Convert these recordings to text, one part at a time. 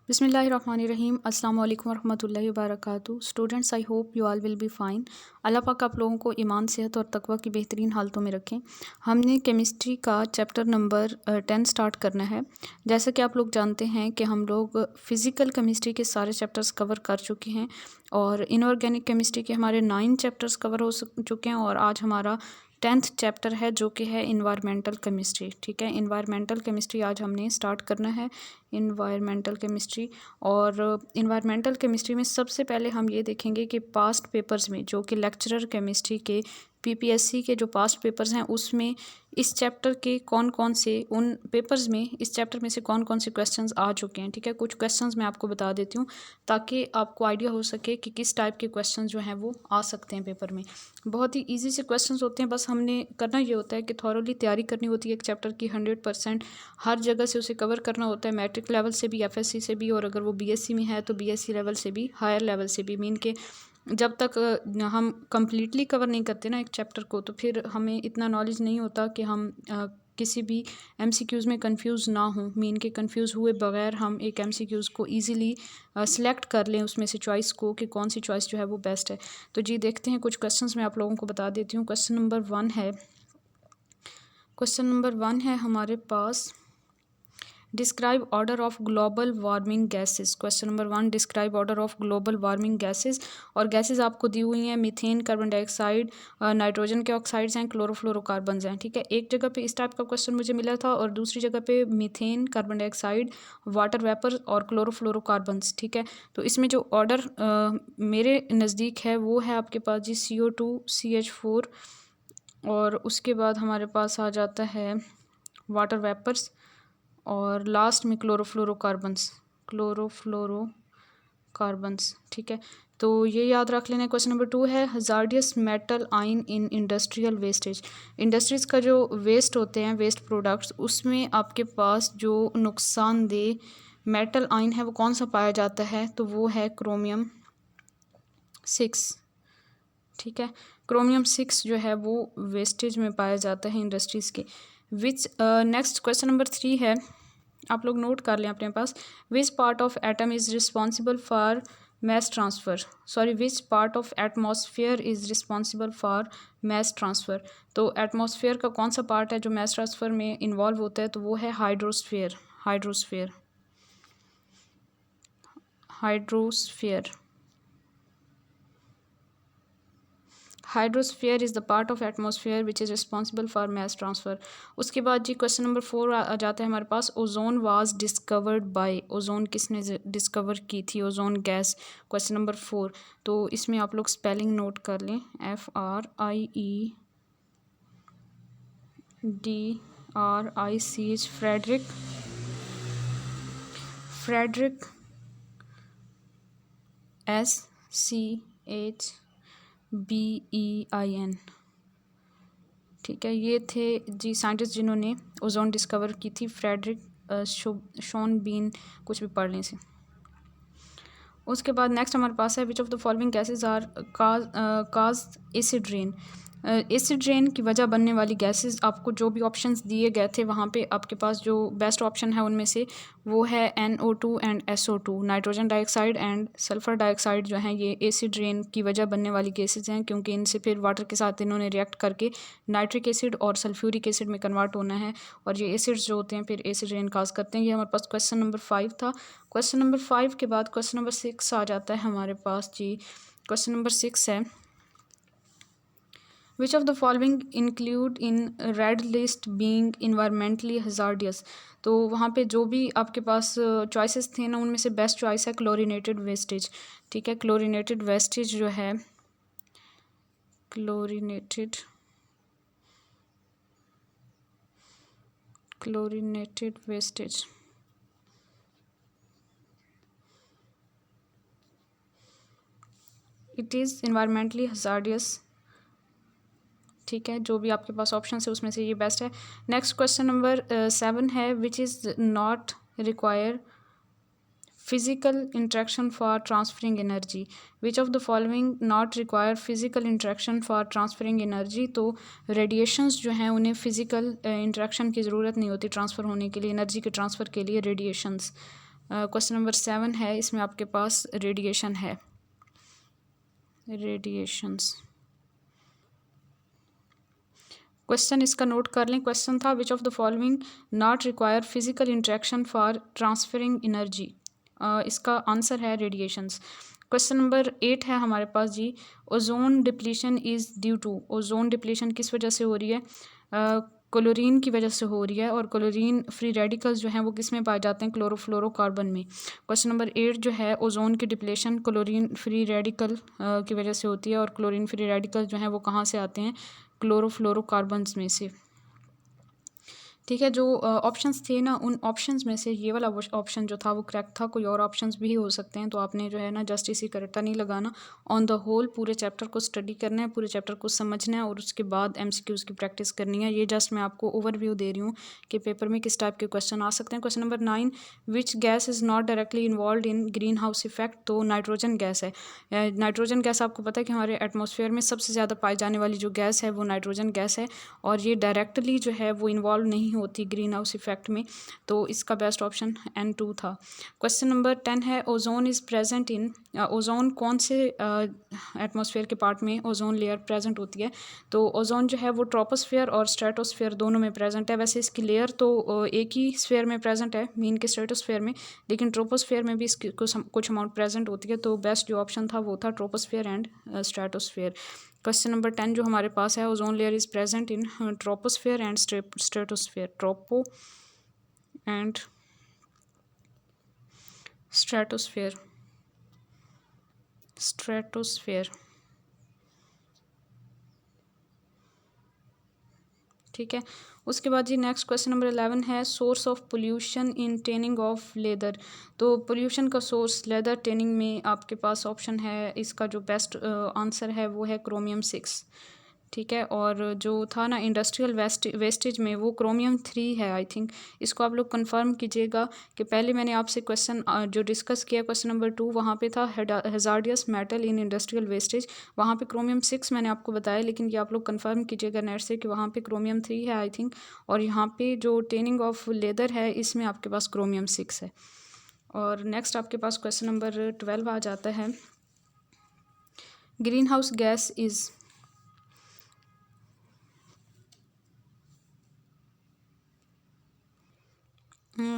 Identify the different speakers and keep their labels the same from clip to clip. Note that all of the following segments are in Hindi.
Speaker 1: बिस्मिल्लाहिर्रहमानिर्रहीम अस्सलाम वालेकुम रहमतुल्लाहि व बरकातुहू। Students, I hope you all will be fine. अल्लाह पाक आप लोगों को ईमान, सेहत और तकवा की बेहतरीन हालतों में रखें। हमने केमिस्ट्री का चैप्टर नंबर 10 स्टार्ट करना है। जैसा कि आप लोग जानते हैं कि हम लोग फ़िज़िकल केमिस्ट्री के सारे चैप्टर्स कवर कर चुके हैं और इनऑर्गेनिक केमिस्ट्री के हमारे 9 चैप्टर्स कवर हो चुके हैं और आज हमारा 10th चैप्टर है जो कि है इन्वायरमेंटल केमिस्ट्री। ठीक है, इन्वायरमेंटल केमिस्ट्री आज हमने स्टार्ट करना है। इन्वायरमेंटल केमिस्ट्री और इन्वायरमेंटल केमिस्ट्री में सबसे पहले हम ये देखेंगे कि पास्ट पेपर्स में जो कि लेक्चरर केमिस्ट्री के पीपीएससी के जो पास्ट पेपर्स हैं उसमें इस चैप्टर के कौन कौन से उन पेपर्स में इस चैप्टर में से कौन कौन से क्वेश्चंस आ चुके हैं। ठीक है, कुछ क्वेश्चंस मैं आपको बता देती हूँ ताकि आपको आइडिया हो सके कि किस टाइप के क्वेश्चंस जो हैं वो आ सकते हैं पेपर में। बहुत ही ईजी से क्वेश्चंस होते हैं, बस हमने करना ये होता है कि थॉरोली तैयारी करनी होती है एक चैप्टर की 100%। हर जगह से उसे कवर करना होता है, मैट्रिक लेवल से भी, एफएससी से भी, और अगर वो बीएससी में है तो बीएससी लेवल से भी, हायर लेवल से भी। मीन के जब तक हम कम्प्लीटली कवर नहीं करते ना एक चैप्टर को तो फिर हमें इतना नॉलेज नहीं होता कि हम किसी भी एमसीक्यूज़ में कंफ्यूज ना हों। मीन के कंफ्यूज हुए बगैर हम एक एमसीक्यूज़ को इजीली सिलेक्ट कर लें उसमें से चॉइस को कि कौन सी चॉइस जो है वो बेस्ट है। तो जी देखते हैं, कुछ क्वेश्चंस मैं आप लोगों को बता देती हूँ। क्वेश्चन नंबर 1 है हमारे पास, describe order of global warming gases. Question number 1, describe order of global warming gases. और गैसेस आपको दी हुई हैं मीथेन, कार्बन डाइऑक्साइड, नाइट्रोजन के ऑक्साइड्स हैं, क्लोरोफ्लोरोकार्बन्स हैं। ठीक है, एक जगह पे इस टाइप का क्वेश्चन मुझे मिला था और दूसरी जगह पे methane, carbon dioxide, water vapour और क्लोरोफ्लोरोकार्बन्स। ठीक है, तो इसमें जो ऑर्डर मेरे नज़दीक है वो है आपके पास जी CO2, CH4 और उसके बाद हमारे पास आ जाता है वाटर वेपर्स और लास्ट में क्लोरोफ्लोरोकार्बन्स। ठीक है, तो ये याद रख लेना। क्वेश्चन नंबर 2 है हजार्डियस मेटल आइन इन इंडस्ट्रियल वेस्टेज। इंडस्ट्रीज़ का जो वेस्ट होते हैं, वेस्ट प्रोडक्ट्स, उसमें आपके पास जो नुकसानदेह मेटल आइन है वो कौन सा पाया जाता है, तो वो है क्रोमियम 6। ठीक है, क्रोमियम 6 जो है वो वेस्टेज में पाया जाता है इंडस्ट्रीज़ के। नेक्स्ट क्वेश्चन नंबर 3 है, आप लोग नोट कर लें अपने पास। Which part of atom is responsible for mass transfer, which part of atmosphere is responsible for mass transfer. तो एटमॉस्फेयर का कौन सा पार्ट है जो मैस ट्रांसफ़र में इन्वॉल्व होता है, तो वो है hydrosphere. Hydrosphere is the part of atmosphere which is responsible for mass transfer. उसके बाद जी क्वेश्चन नंबर 4 आ जाता है हमारे पास, ozone was discovered by. Ozone किसने डिस्कवर की थी, ओजोन गैस। क्वेश्चन नंबर 4, तो इसमें आप लोग स्पेलिंग नोट कर लें, FRIEDRICH, फ्रेडरिक SCHBEIN। ठीक है, ये थे जी साइंटिस्ट जिन्होंने ओजोन डिस्कवर की थी, फ्रेडरिक शॉन बीन, कुछ भी पढ़ लें से। उसके बाद नेक्स्ट हमारे पास है, which of the following gases are cause acid rain. Acid rain की वजह बनने वाली गैसेस, आपको जो भी ऑप्शंस दिए गए थे वहाँ पे आपके पास जो बेस्ट ऑप्शन है उनमें से वो है NO2 and SO2। Nitrogen dioxide and sulphur dioxide जो हैं ये एसिड रेन की वजह बनने वाली गैसेस हैं, क्योंकि इनसे फिर वाटर के साथ इन्होंने रिएक्ट करके नाइट्रिक एसिड और सल्फ्यूरिक एसिड में कन्वर्ट होना है और ये एसिड्स जो होते हैं फिर एसिड रेन काज करते हैं। ये हमारे पास क्वेश्चन नंबर 5 था। क्वेश्चन नंबर 5 के बाद क्वेश्चन नंबर 6 आ जाता है हमारे पास जी। क्वेश्चन नंबर 6 है, which of the following include in red list being environmentally hazardous. तो वहाँ पे जो भी आपके पास चॉइसेस थे ना उनमें से बेस्ट चॉइस है क्लोरीनेटेड वेस्टेज। ठीक है, क्लोरीनेटेड वेस्टेज जो है, chlorinated wastage it is environmentally hazardous. ठीक है, जो भी आपके पास ऑप्शन है उसमें से ये बेस्ट है। नेक्स्ट क्वेश्चन नंबर 7 है, which is not require physical interaction for transferring energy. Which of the following not require physical interaction for transferring energy. तो रेडिएशंस जो हैं उन्हें फिजिकल इंट्रैक्शन की ज़रूरत नहीं होती ट्रांसफ़र होने के लिए, एनर्जी के ट्रांसफ़र के लिए रेडिएशंस। क्वेश्चन नंबर 7 है, इसमें आपके पास रेडिएशन है, रेडिएशंस। क्वेश्चन इसका नोट कर लें। क्वेश्चन था which of the following not require physical interaction for transferring energy. इसका आंसर है रेडिएशंस। क्वेश्चन नंबर 8 है हमारे पास जी, ozone depletion is due to. Ozone depletion किस वजह से हो रही है? क्लोरीन की वजह से हो रही है, और क्लोरीन फ्री रेडिकल्स जो हैं वो किस में पाए जाते हैं? क्लोरोफ्लोरोकार्बन में। क्वेश्चन नंबर 8 जो है, ओजोन की डिप्लेशन क्लोरीन फ्री रेडिकल की वजह से होती है, और क्लोरीन फ्री रेडिकल जो हैं वो कहाँ से आते हैं? क्लोरोफ्लोरोकार्बन्स में से। ठीक है, जो ऑप्शंस थे ना, उन ऑप्शंस में से ये वाला ऑप्शन जो था वो करेक्ट था। कोई और ऑप्शंस भी हो सकते हैं, तो आपने जो है ना जस्ट इसी करेक्ट नहीं लगाना। ऑन द होल पूरे चैप्टर को स्टडी करना है, पूरे चैप्टर को समझना है, और उसके बाद एमसीक्यूज की प्रैक्टिस करनी है। ये जस्ट मैं आपको ओवरव्यू दे रही हूँ कि पेपर में किस टाइप के क्वेश्चन आ सकते हैं। Question number 9, which gas is not directly involve in green house effect. तो नाइट्रोजन गैस है। नाइट्रोजन गैस आपको पता है कि हमारे एटमॉस्फेयर में सबसे ज़्यादा पाई जाने वाली जो गैस है वो नाइट्रोजन गैस है, और ये डायरेक्टली जो है वो इन्वॉल्व नहीं होती ग्रीन हाउस इफेक्ट में। तो इसका बेस्ट ऑप्शन N2 था। क्वेश्चन नंबर 10 है, ozone is present in. Ozone कौन से एटमॉस्फेयर के पार्ट में ओजोन लेयर प्रेजेंट होती है? तो ओजोन जो है वो ट्रोपोस्फेयर और स्ट्रेटोस्फेयर दोनों में प्रेजेंट है। वैसे इसकी लेयर तो एक ही स्फेयर में प्रेजेंट है, मीन के स्ट्रेटोस्फेयर में, लेकिन ट्रोपोस्फेयर में भी इसकी कुछ अमाउंट प्रेजेंट होती है। तो बेस्ट जो ऑप्शन था वो था troposphere and stratosphere. Question number 10 जो हमारे पास है, ozone layer is present in troposphere and stratosphere. ट्रोपो and stratosphere, stratosphere. ठीक है, उसके बाद जी नेक्स्ट क्वेश्चन नंबर 11 है, source of pollution in tending of leather. तो पोल्यूशन का सोर्स लेदर टेनिंग में आपके पास ऑप्शन है, इसका जो बेस्ट आंसर है वो है क्रोमियम 6। ठीक है, और जो था ना इंडस्ट्रियल वेस्टेज में, वो क्रोमियम 3 है आई थिंक। इसको आप लोग कंफर्म कीजिएगा कि पहले मैंने आपसे क्वेश्चन जो डिस्कस किया क्वेश्चन नंबर 2, वहाँ पे था hazardous metal in industrial wastage, वहाँ पे क्रोमियम 6 मैंने आपको बताया, लेकिन ये आप लोग कंफर्म कीजिएगा नेट से कि वहाँ पे क्रोमियम 3 है आई थिंक, और यहाँ पे जो टेनिंग ऑफ लेदर है इसमें आपके पास क्रोमियम 6 है। और नेक्स्ट आपके पास क्वेश्चन नंबर 12 आ जाता है, ग्रीन हाउस गैस इज़।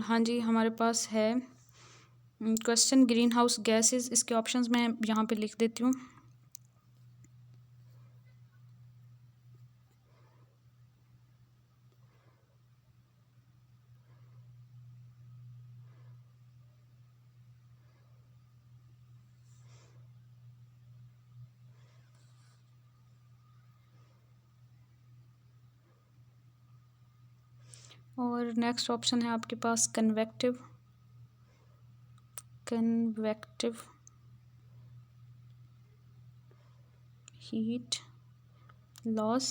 Speaker 1: हाँ जी, हमारे पास है क्वेश्चन ग्रीन हाउस गैसेस। इसके ऑप्शंस मैं यहाँ पे लिख देती हूँ। और नेक्स्ट ऑप्शन है आपके पास convective, convective heat loss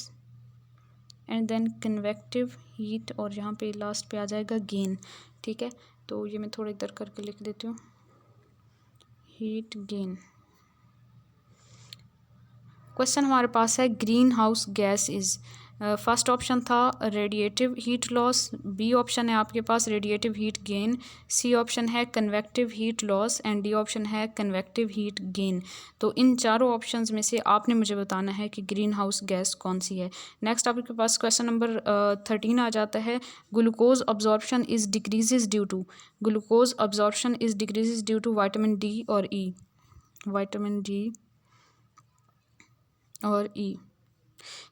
Speaker 1: and then convective heat, और यहाँ पे लास्ट पे आ जाएगा गेन। ठीक है, तो ये मैं थोड़ा इधर करके लिख देती हूँ, हीट गेन। क्वेश्चन हमारे पास है green house gas is. First option था radiative heat loss, B option है आपके पास radiative heat gain, C option है convective heat loss, and D option है कन्वेक्टिव हीट गेन। तो इन चारों ऑप्शंस में से आपने मुझे बताना है कि ग्रीन हाउस गैस कौन सी है। नेक्स्ट आपके पास क्वेश्चन नंबर 13 आ जाता है, glucose absorption is decreases due to. Glucose absorption is decreases due to vitamin D और ई, विटामिन डी और ई।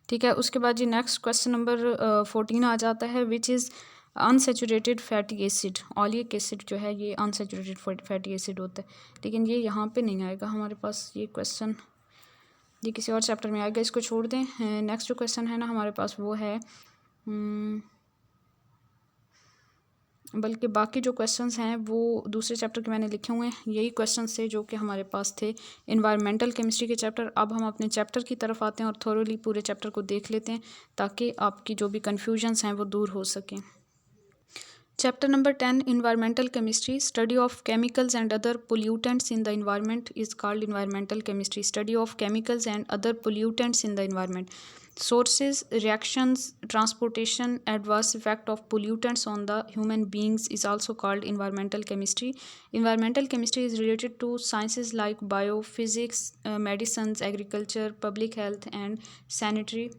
Speaker 1: ठीक है, उसके बाद जी नेक्स्ट क्वेश्चन नंबर 14 आ जाता है, which is unsaturated fatty acid. Oleic acid जो है ये अनसेचुरेटेड फैटी एसिड होता है, लेकिन ये यहाँ पे नहीं आएगा हमारे पास ये क्वेश्चन, ये किसी और चैप्टर में आएगा, इसको छोड़ दें। नेक्स्ट जो क्वेश्चन है ना हमारे पास वो है बल्कि बाकी जो क्वेश्चंस हैं वो दूसरे चैप्टर के मैंने लिखे हुए हैं, यही क्वेश्चंस थे जो कि हमारे पास थे इन्वायरमेंटल केमिस्ट्री के चैप्टर। अब हम अपने चैप्टर की तरफ आते हैं और थोरोली पूरे चैप्टर को देख लेते हैं ताकि आपकी जो भी कन्फ्यूजन्स हैं वो दूर हो सकें। Chapter number 10 environmental chemistry, study of chemicals and other pollutants in the environment is called environmental chemistry. Study of chemicals and other pollutants in the environment. sources, reactions, transportation, adverse effect of pollutants on the human beings is also called environmental chemistry. Environmental chemistry is related to sciences like biophysics, medicines, agriculture, public health and sanitary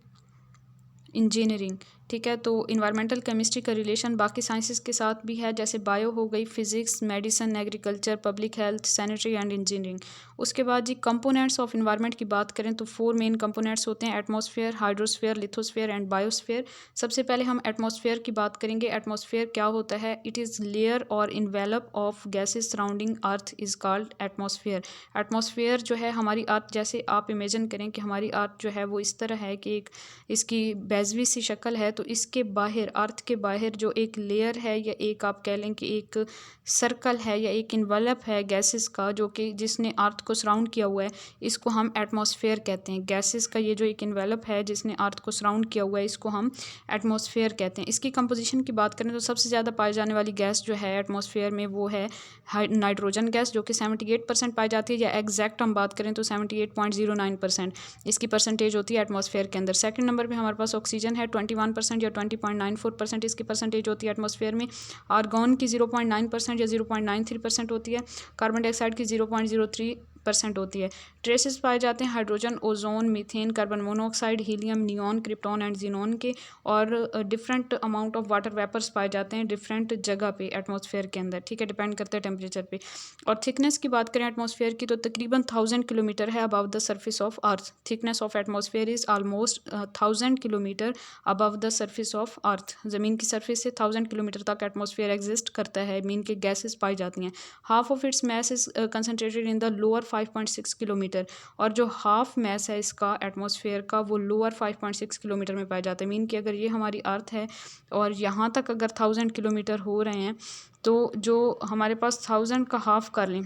Speaker 1: engineering. ठीक है, तो इन्वायरमेंटल केमिस्ट्री का रिलेशन बाकी साइंसेस के साथ भी है, जैसे बायो हो गई, physics, medicine, agriculture, public health, sanitary and engineering. उसके बाद जी कंपोनेंट्स ऑफ इन्वायरमेंट की बात करें तो 4 मेन कंपोनेंट्स होते हैं, atmosphere, hydrosphere, lithosphere and biosphere. सबसे पहले हम एटमॉस्फेयर की बात करेंगे। एटमॉस्फेयर क्या होता है? इट इज़ लेयर और envelope of gases surrounding earth is called atmosphere. Atmosphere जो है हमारी अर्थ, जैसे आप इमेजिन करें कि हमारी अर्थ जो है वो इस तरह है कि एक इसकी बेजवी सी शक्ल है, तो इसके बाहर, अर्थ के बाहर जो एक लेयर है या एक आप कह लें कि एक सर्कल है या एक इन्वेलप है गैसेस का, जो कि जिसने अर्थ को सराउंड किया हुआ है, इसको हम एटमॉस्फेयर कहते हैं। गैसेस का ये जो एक इन्वेलप है जिसने अर्थ को सराउंड किया हुआ है, इसको हम एटमॉस्फेयर कहते हैं। इसकी कंपोजिशन की बात करें तो सबसे ज़्यादा पाई जाने वाली गैस जो है एटमॉस्फेयर में वो है नाइट्रोजन गैस, जो कि 78% पाई जाती है, या एग्जैक्ट हम बात करें तो 78.09% इसकी परसेंटेज होती है एटमॉस्फेयर के अंदर। सेकंड नंबर पे हमारे पास ऑक्सीजन है 21% या 20.94% इसकी परसेंटेज होती है एटमॉस्फेयर में। आर्गॉन की 0.9% या 0.93% होती है। कार्बन डाइऑक्साइड की 0.03% होती है। ट्रेसेस पाए जाते हैं hydrogen, ozone, methane, carbon monoxide, helium, neon, krypton and xenon के, और different amount of water vapours पाए जाते हैं डिफरेंट जगह पे एटमॉस्फेयर के अंदर। ठीक है, डिपेंड करता है टेम्परेचर पे। और थिकनेस की बात करें एटमॉस्फेयर की तो तकरीबन 1000 किलोमीटर है above the surface of earth. Thickness of atmosphere is almost 1000 kilometre above the surface of earth. ज़मीन की सर्फेस से 1000 किलोमीटर तक एटमॉस्फेयर एग्जिस्ट करता है, मीन के गैसेस पाई जाती हैं। Half of its mass is concentrated in the lower 5.6 kilometre, और जो हाफ मैस है इसका एटमॉस्फेयर का वो लोअर 5.6 किलोमीटर में पाया जाता है। मीन कि अगर ये हमारी अर्थ है और यहाँ तक अगर 1000 किलोमीटर हो रहे हैं, तो जो हमारे पास 1000 का हाफ कर लें,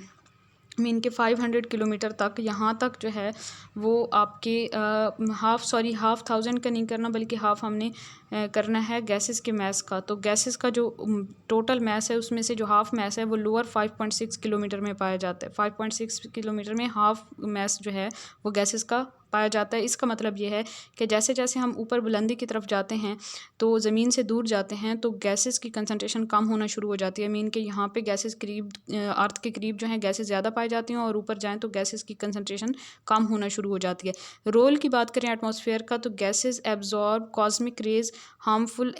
Speaker 1: मीन के 500 किलोमीटर तक, यहाँ तक जो है वो आपके हाफ 1000 का नहीं करना, बल्कि हाफ हमने करना है गैसेस के मैस का। तो गैसेस का जो टोटल मैस है उसमें से जो हाफ मैस है वो लोअर 5.6 किलोमीटर में पाया जाता है। 5.6 किलोमीटर में हाफ मैस जो है वो गैसेस का पाया जाता है। इसका मतलब ये है कि जैसे जैसे हम ऊपर बुलंदी की तरफ जाते हैं तो ज़मीन से दूर जाते हैं तो गैसेस की कंसंट्रेशन कम होना शुरू हो जाती है। मीन के यहाँ पे गैसेस करीब अर्थ के करीब जो है गैसेस ज़्यादा पाई जाती हैं, और ऊपर जाएँ तो गैसेस की कंसंट्रेशन कम होना शुरू हो जाती है। रोल की बात करें एटमॉस्फेयर का तो gases absorb cosmic rays, harmful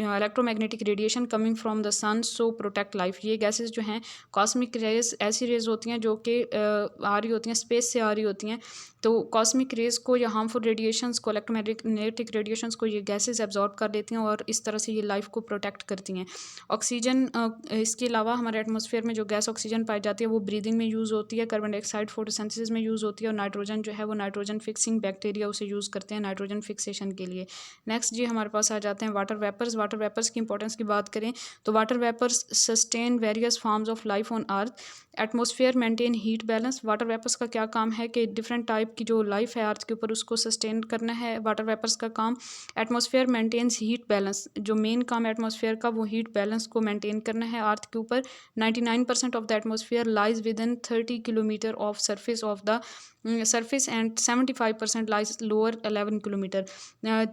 Speaker 1: electromagnetic radiation coming from the sun so protect life. ये गैसेस जो हैं कॉस्मिक रेज ऐसी रेज होती हैं जो कि आ रही होती हैं स्पेस से आ रही होती हैं, तो कॉस्मिक रेज को या हार्मफुल रेडिएशंस को, इलेक्ट्रोमैग्नेटिक रेडिएशंस को ये गैसेस एब्जॉर्ब कर लेती हैं और इस तरह से ये लाइफ को प्रोटेक्ट करती हैं। ऑक्सीजन, इसके अलावा हमारे एटमॉस्फेयर में जो गैस ऑक्सीजन पाई जाती है वो ब्रीदिंग में यूज़ होती है, कार्बन डाइऑक्साइड फोटोसिंथेसिस में यूज़ होती है, और नाइट्रोजन जो है वो नाइट्रोजन फिक्सिंग बैक्टीरिया उसे यूज़ करते हैं नाइट्रोजन फिक्सेशन के लिए। नेक्स्ट जी हमारे पास आ जाते हैं वाटर वेपर्स। वाटर वेपर्स की इंपॉर्टेंस की बात करें तो water vapours sustain various forms of life on earth. Atmosphere maintain heat balance. Water vapours का क्या काम है कि डिफरेंट टाइप की जो लाइफ है अर्थ के ऊपर उसको सस्टेन करना है वाटर वेपर्स का काम। Atmosphere maintains heat balance. जो मेन काम है एटमॉस्फेयर का वो हीट बैलेंस को मेंटेन करना है अर्थ के ऊपर। 99% of the atmosphere lies with in 30 kilometre of surface of the surface and 75% lies lower 11 kilometre.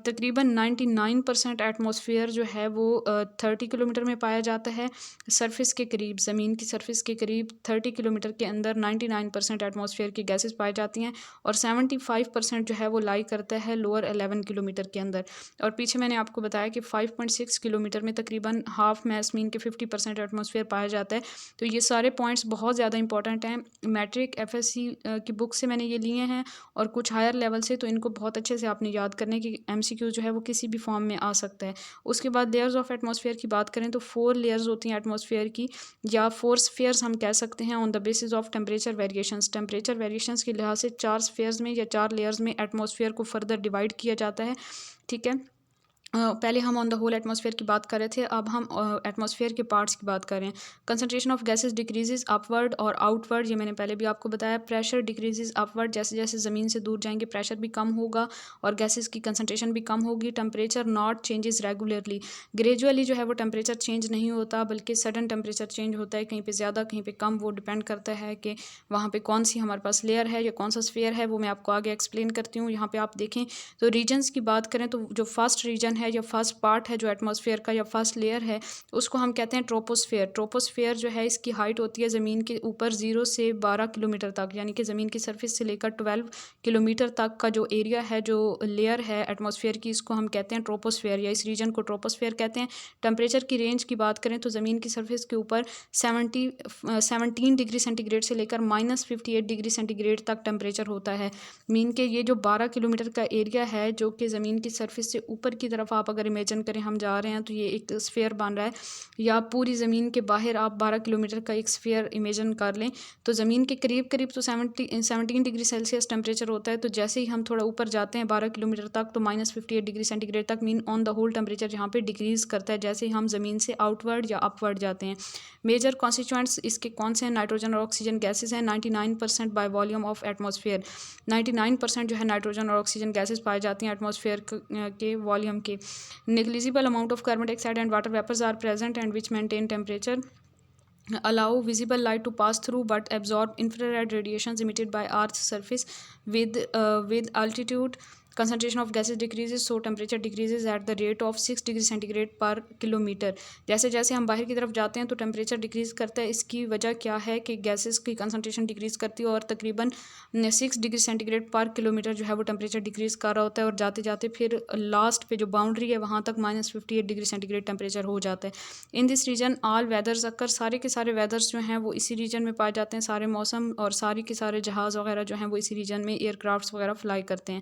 Speaker 1: तकरीबन 99% एटमॉस्फेयर जो है वो 30 किलोमीटर में पाया जाता है सरफेस के करीब, ज़मीन की सरफेस के करीब 30 किलोमीटर के अंदर 99% एटमॉस्फेयर की गैसेस पाई जाती हैं, और 75% जो है वो लाई करता है लोअर 11 किलोमीटर के अंदर। और पीछे मैंने आपको बताया कि 5.6 किलोमीटर में तकरीबन हाफ मैस मीन के 50% एटमॉस्फेयर पाया जाता है। तो ये सारे पॉइंट्स बहुत ज़्यादा इंपॉर्टेंट हैं। मैट्रिक FSC की बुक से मैंने ये लिए हैं और कुछ हायर लेवल से, तो इनको बहुत अच्छे से आपने याद करने की। MCQ जो है वो किसी भी फॉर्म में आ सकता है। उसके बाद लेयर्स ऑफ एटमॉस्फेयर की बात करें तो 4 लेयर्स होती हैं एटमॉस्फेयर की, या 4 स्फीयर्स हम कह सकते हैं on the basis of temperature variations. Temperature variations के लिहाज से 4 स्फीयर्स में या 4 लेयर्स में एटमॉस्फेयर को फर्दर डिवाइड किया जाता है। ठीक है, पहले हम ऑन द होल एटमॉस्फेयर की बात कर रहे थे, अब हम एटमॉस्फेयर के पार्ट्स की बात कर रहे हैं। Concentration of gases decreases upward और आउटवर्ड, ये मैंने पहले भी आपको बताया। प्रेशर डिक्रीजेज अपवर्ड, जैसे जैसे ज़मीन से दूर जाएंगे प्रेशर भी कम होगा और गैसेस की कंसंट्रेशन भी कम होगी। Temperature not changes regularly, gradually जो है वो टेम्परेचर चेंज नहीं होता, बल्कि सडन टेम्परेचर चेंज होता है, कहीं पे ज़्यादा कहीं पे कम। वो डिपेंड करता है कि वहाँ पे कौन सी हमारे पास लेयर है या कौन सा स्फीयर है, वो मैं आपको आगे एक्सप्लेन करती हूँ। यहाँ पे आप देखें तो रीजन्स की बात करें तो जो फर्स्ट रीजन है या फर्स्ट पार्ट है जो एटमॉस्फेयर का या फर्स्ट लेयर है, उसको हम कहते हैं ट्रोपोस्फेयर। ट्रोपोस्फेयर जो है इसकी हाइट होती है ज़मीन के ऊपर 0 से 12 किलोमीटर तक, यानी कि ज़मीन की सरफेस से लेकर 12 किलोमीटर तक का जो एरिया है, जो लेयर है एटमॉस्फेयर की, इसको हम कहते हैं ट्रोपोस्फेयर या इस रीजन को ट्रोपोस्फेयर कहते हैं। टेम्परेचर की रेंज की बात करें तो ज़मीन की सरफेस के ऊपर 17 डिग्री सेंटीग्रेड से लेकर -58 डिग्री सेंटीग्रेड तक टेम्परेचर होता है। मीन के ये जो 12 किलोमीटर का एरिया है जो कि ज़मीन की सरफेस से ऊपर की तरफ आप अगर इमेजिन करें हम जा रहे हैं तो ये एक स्फीयर बन रहा है, या पूरी ज़मीन के बाहर आप 12 किलोमीटर का एक स्फीयर इमेजिन कर लें तो ज़मीन के करीब करीब तो 17 डिग्री सेल्सियस टेम्परेचर होता है। तो जैसे ही हम थोड़ा ऊपर जाते हैं 12 किलोमीटर तक तो -58 डिग्री सेंटीग्रेड तक, mean on the whole temperature यहाँ पे डिक्रीज़ करता है जैसे ही हम ज़मीन से आउटवर्ड या अपवर्ड जाते हैं। मेजर कॉन्स्टिट्यूएंट्स इसके कौन से हैं? नाइट्रोजन और ऑक्सीजन गैसेज हैं 99% बाय वॉल्यूम ऑफ एटमॉस्फेयर। 99% जो है नाइट्रोजन और ऑक्सीजन गैसेज पाई जाती हैं एटमॉस्फेयर के वॉल्यूम के। Negligible amount of carbon dioxide and water vapours are present and which maintain temperature, allow visible light to pass through but absorb infrared radiations emitted by Earth's surface. With altitude, concentration of gases decreases, so temperature decreases at the rate of 6 degree centigrade पर किलोमीटर। जैसे जैसे हम बाहर की तरफ जाते हैं तो टेम्परेचर डिक्रीज़ करता है। इसकी वजह क्या है कि गैसेस की कंसंट्रेशन डिक्रीज़ करती है और तकरीबन 6 डिग्री सेंटीग्रेड पर किलोमीटर जो है वो टेम्परेचर डिक्रीज़ कर रहा होता है, और जाते जाते फिर लास्ट पे जो बाउंड्री है वहाँ तक -58 डिग्री सेंटीग्रेड टेम्परेचर हो जाता है। In this region all weathers occur, सारे के सारे वेदर्स जो हैं वो इसी रीजन में पाए जाते हैं, सारे मौसम और सारे के सारे जहाज़ वगैरह जो हैं वो इसी रीजन में एयरक्राफ्ट्स वगैरह फ्लाई करते हैं।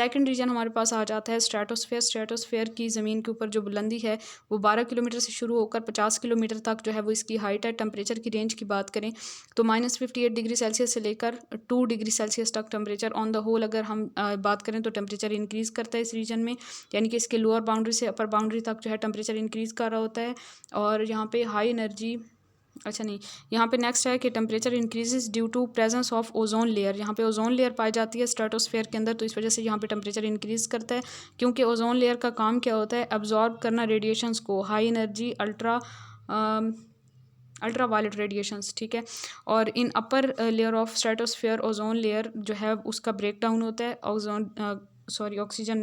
Speaker 1: सेकंड रीजन हमारे पास आ जाता है स्ट्रेटोस्फेयर। स्ट्रेटोस्फेयर की ज़मीन के ऊपर जो बुलंदी है वो 12 किलोमीटर से शुरू होकर 50 किलोमीटर तक जो है वो इसकी हाइट है। टेम्परेचर की रेंज की बात करें तो -58 डिग्री सेल्सियस से लेकर 2 डिग्री सेल्सियस तक टेम्परेचर ऑन द होल अगर हम बात करें तो टेम्परेचर इंक्रीज़ करता है इस रीजन में, यानी कि इसके लोअर बाउंड्री से अपर बाउंड्री तक जो है टेम्परेचर इंक्रीज़ कर रहा होता है। और यहाँ पे हाई एनर्जी, अच्छा नहीं, यहाँ पे नेक्स्ट है कि temperature increases due to presence of ozone layer. यहाँ पे ओजोन लेयर पाई जाती है स्ट्रेटोस्फेयर के अंदर, तो इस वजह से यहाँ पे टेम्परेचर इंक्रीज़ करता है, क्योंकि ओजोन लेयर का काम क्या होता है? अब्जॉर्ब करना रेडिएशंस को, high energy ultra violet radiations, ठीक है। और in upper layer of stratosphere ozone layer जो है उसका ब्रेक डाउन होता है ऑक्सीजन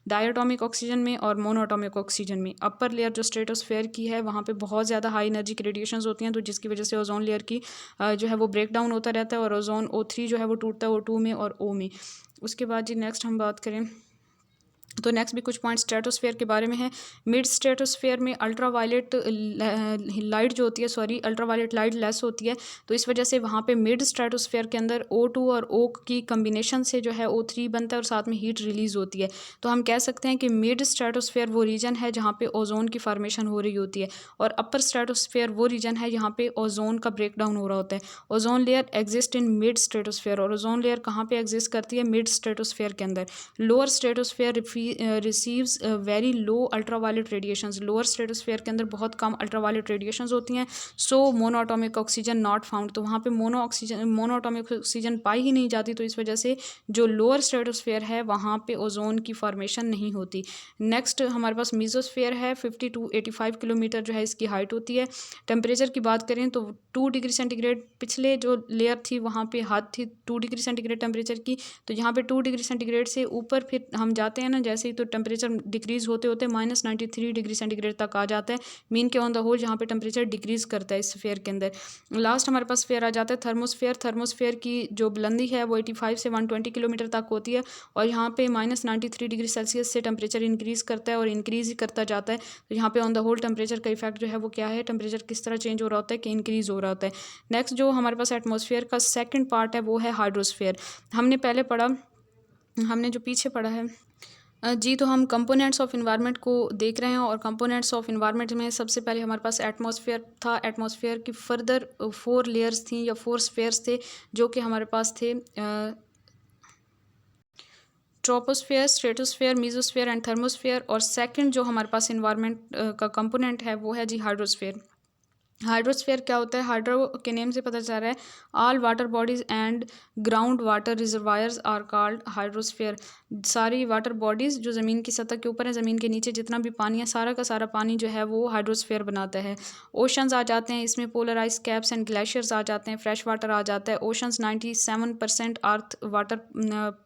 Speaker 1: डायटोमिक ऑक्सीजन में और मोनोटोमिक ऑक्सीजन में। अपर लेयर जो स्ट्रेटोस्फेयर की है वहाँ पे बहुत ज़्यादा हाई एनर्जी की रेडिएशंस होती हैं, तो जिसकी वजह से ओजोन लेयर की जो है वो ब्रेक डाउन होता रहता है और ओजोन O3 जो है वो टूटता है O2 में और O में। उसके बाद जी नेक्स्ट हम बात करें तो नेक्स्ट भी कुछ पॉइंट स्ट्रेटोस्फेयर के बारे में है। मिड स्ट्रेटोस्फेयर में अल्ट्रा वायलेट लाइट जो होती है अल्ट्रा वायलेट लाइट लेस होती है, तो इस वजह से वहाँ पे मिड स्ट्रेटोस्फेयर के अंदर O2 और O की कम्बिनेशन से जो है O3 बनता है और साथ में हीट रिलीज़ होती है। तो हम कह सकते हैं कि मिड स्ट्रेटोस्फेयर वो रीजन है जहाँ पे ओजोन की फॉर्मेशन हो रही होती है, और अपर स्ट्रेटोस्फेयर वो रीजन है जहाँ पे ओजोन का ब्रेक डाउन हो रहा होता है। Ozone layer exist in mid stratosphere, और ओजोन लेयर कहाँ पे एग्जिस्ट करती है? मिड स्ट्रेटोस्फेयर के अंदर। Lower stratosphere receives very low ultraviolet radiations. Lower stratosphere के अंदर बहुत कम अल्ट्रावायलेट रेडिएशंस होती हैं, सो मोनोएटॉमिक ऑक्सीजन नॉट फाउंड, तो वहाँ पे मोनोएटॉमिक ऑक्सीजन पाई ही नहीं जाती, तो इस वजह से जो लोअर स्ट्रेटोस्फेयर है वहाँ पे ओजोन की फॉर्मेशन नहीं होती। नेक्स्ट हमारे पास मीजोस्फेयर है, 50 to 85 किलोमीटर जो है इसकी हाइट होती है। टेम्परेचर की बात करें तो 2 डिग्री सेंटीग्रेड पिछले जो लेयर थी वहाँ पे हद थी 2 डिग्री सेंटीग्रेड टेम्परेचर की, तो यहाँ पे 2 डिग्री सेंटीग्रेड से ऊपर फिर हम जाते हैं ना जैसे ही, तो टेम्परेचर डिक्रीज़ होते होते -93 डिग्री सेंटीग्रेड तक आ जाता है। मीन के ऑन द होल यहाँ पे टेम्परेचर डिक्रीज़ करता है इस स्फीयर के अंदर। लास्ट हमारे पास स्फीयर आ जाता है थर्मोस्फेयर। थर्मोस्फेयर की जो बुलंदी है वो 85 से 120 किलोमीटर तक होती है, और यहाँ पे -93 डिग्री सेल्सियस से टेम्परेचर इंक्रीज़ करता है और इंक्रीज़ ही करता जाता है। तो यहाँ पे ऑन द होल टेम्परेचर का इफेक्ट जो है वो क्या है? टेम्परेचर किस तरह चेंज हो रहा होता है कि इंक्रीज़ हो रहा होता है। नेक्स्ट जो हमारे पास एटमॉस्फेयर का सेकंड पार्ट है वो है हाइड्रोस्फेयर। हमने पहले पढ़ा, हमने जो पीछे पढ़ा है जी, तो हम कंपोनेंट्स ऑफ इन्वायरमेंट को देख रहे हैं, और कंपोनेंट्स ऑफ इन्वायरमेंट में सबसे पहले हमारे पास एटमॉस्फेयर था। एटमॉस्फेयर की फर्दर 4 लेयर्स थी या 4 स्फीयर्स थे जो कि हमारे पास थे troposphere, stratosphere, mesosphere and thermosphere. और सेकंड जो हमारे पास इन्वायरमेंट का कंपोनेंट है वो है जी हाइड्रोस्फेयर। हाइड्रोस्फेयर क्या होता है? हाइड्रो के नेम से पता चल रहा है all water bodies and ground water reservoirs are called hydrosphere. सारी वाटर बॉडीज़ जो ज़मीन की सतह के ऊपर है, ज़मीन के नीचे जितना भी पानी है, सारा का सारा पानी जो है वो हाइड्रोस्फेयर बनाता है। ओशंस आ जाते हैं इसमें, polar ice caps and glaciers आ जाते हैं, फ्रेश वाटर आ जाता है। ओशंस 97% अर्थ वाटर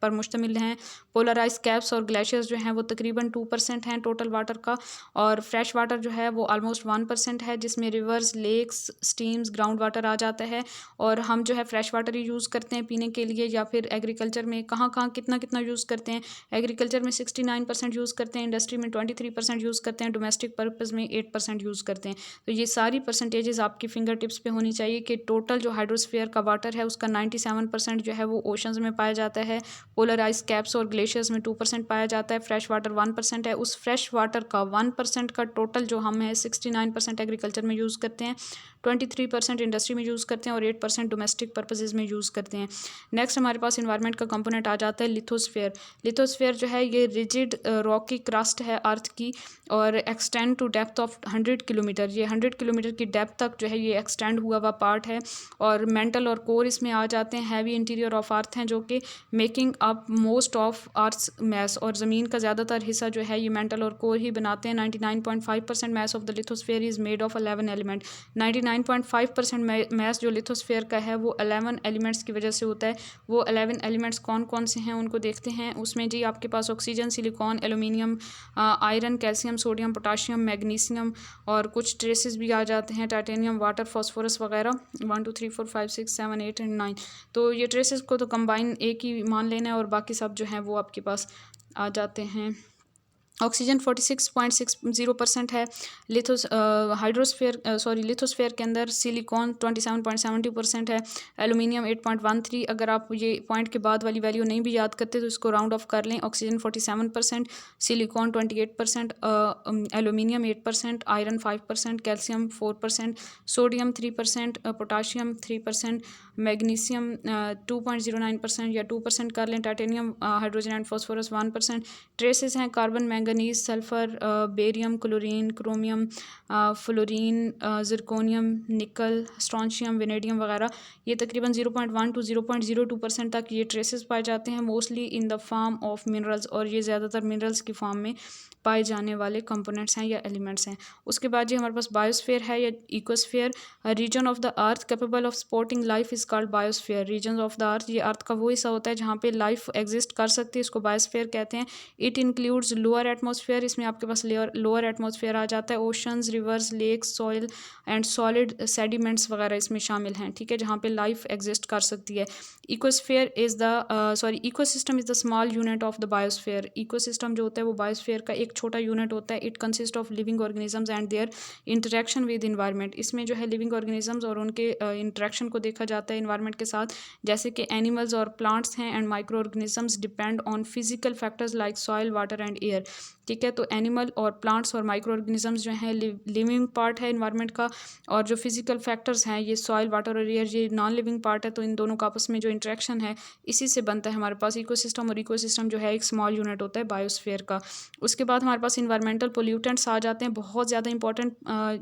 Speaker 1: पर मुश्तमिल हैं। पोलर आइस कैप्स और ग्लेशियर्स जो हैं वो तकरीबन 2% हैं टोटल वाटर का। और फ्रेश वाटर जो है वो ऑलमोस्ट 1% है, जिसमें rivers, lakes, streams, ground water आ जाता है। और हम जो है फ्रेश वाटर ही यूज़ करते हैं पीने के लिए, या फिर एग्रीकल्चर में कहाँ कहाँ कितना कितना यूज़ करते हैं। एग्रीकल्चर में 69% यूज़ करते हैं, इंडस्ट्री में 23% यूज़ करते हैं, डोमेस्टिक पर्पज़ में 8% यूज़ करते हैं। तो ये सारी परसेंटेजेस आपकी फिंगर टिप्स पे होनी चाहिए कि टोटल जो हाइड्रोस्फीयर का वाटर है उसका 97% जो है वो ओशंस में पाया जाता है। पोलर आइस कैप्स और ग्लेशियर्स में 2% पाया जाता है। फ्रेश वाटर 1% है। उस फ्रेश वाटर का 1% का टोटल जो हम है 69% एग्रीकल्चर में यूज़ करते हैं, 23% इंडस्ट्री में यूज़ करते हैं और 8% डोमेस्टिक पर्पसेस में यूज़ करते हैं। नेक्स्ट हमारे पास इन्वायरमेंट का कंपोनेंट आ जाता है लिथोस्फेयर। लिथोस्फेयर जो है ये रिजिड रॉकी क्रस्ट है अर्थ की, और extend to depth of 100 kilometre. ये 100 किलोमीटर की डेप्थ तक जो है ये एक्सटेंड हुआ हुआ पार्ट है। और मेंटल और कोर इसमें आ जाते हैं। हैवी इंटीरियर ऑफ अर्थ हैं जो कि making up most of earth's mass, और ज़मीन का ज़्यादातर हिस्सा जो है ये मेंटल और कोर ही बनाते हैं। 99.5% mass of the lithosphere is made of 11 element. 99.5% mass जो लिथोस्फेयर का है वो 11 एलिमेंट्स की वजह से होता है। वो 11 एलिमेंट्स कौन कौन से हैं उनको देखते हैं। उसमें जी आपके पास oxygen, silicon, aluminium, iron, calcium, sodium, potassium, magnesium और कुछ ट्रेसेस भी आ जाते हैं, टाइटेनियम, वाटर, फॉस्फोरस वगैरह। 1 2 3 4 5 6 7 8 एंड 9। तो ये ट्रेसेस को तो कंबाइन एक ही मान लेना है, और बाकी सब जो हैं वो आपके पास आ जाते हैं। ऑक्सीजन 46.60% है। लिथोस्फेयर के अंदर सिलिकॉन 27.72% है। एलुमिनियम 8.13। अगर आप ये पॉइंट के बाद वाली वैल्यू नहीं भी याद करते तो इसको राउंड ऑफ कर लें। Oxygen 47%, silicon 28%, aluminium 8%, iron 5%, calcium 4%, sodium 3%, potassium 3%, magnesium 2.09% या 2% कर लें। Titanium, hydrogen and phosphorus 1%। Traces हैं carbon, manganese, sulphur, barium, chlorine, chromium, fluorine, zirconium, nickel, strontium, vanadium वगैरह। ये तकरीबन 0.1 to 0.02% तक ये ट्रेसेस पाए जाते हैं, mostly in the form of minerals, और ये ज़्यादातर मिनरल्स की फॉर्म में पाए जाने वाले कंपोनेंट्स हैं या एलिमेंट्स हैं। उसके बाद जी हमारे पास बायोस्फीयर है या ecosphere. Region of the earth capable of supporting life is called biosphere. Region of the earth, ये अर्थ का वो हिस्सा होता है जहाँ पे लाइफ एग्जिस्ट कर सकती है, इसको बायोस्फीयर कहते हैं। इट इंक्लूड्स लोअर एटमॉस्फेयर, इसमें आपके पास लोअर एटमॉस्फेयर आ जाता है। Oceans, rivers, lakes, soil and solid sediments वगैरह इसमें शामिल हैं, ठीक है, जहाँ पे लाइफ एग्जिस्ट कर सकती है। Ecosphere is the ecosystem is the small unit of the biosphere. Ecosystem जो होता है वो बायोस्फीयर का एक छोटा यूनिट होता है। It consist of living organisms and there interaction with environment. इसमें जो है लिविंग ऑर्गेनिजम्स और उनके इंटरेक्शन को देखा जाता है इन्वायरमेंट के साथ, जैसे कि एनिमल्स और प्लांट्स हैं। And micro organisms depend on physical factors like soil, water and air, ठीक है। तो एनिमल और प्लांट्स और माइक्रो ऑर्गेनिजम्स जो हैं लिविंग पार्ट है इन्वायरमेंट का, और जो फिजिकल फैक्टर्स हैं ये सॉइल, वाटर और एयर ये नॉन लिविंग पार्ट है। तो इन दोनों का आपस में जो इंटरेक्शन है इसी से बनता है हमारे पास इकोसिस्टम, और इकोसिस्टम जो है एक स्मॉल यूनिट होता है बायोस्फीयर का। उसके बाद हमारे पास इन्वायरमेंटल पोल्यूटेंट्स आ जाते हैं। बहुत ज़्यादा इंपॉर्टेंट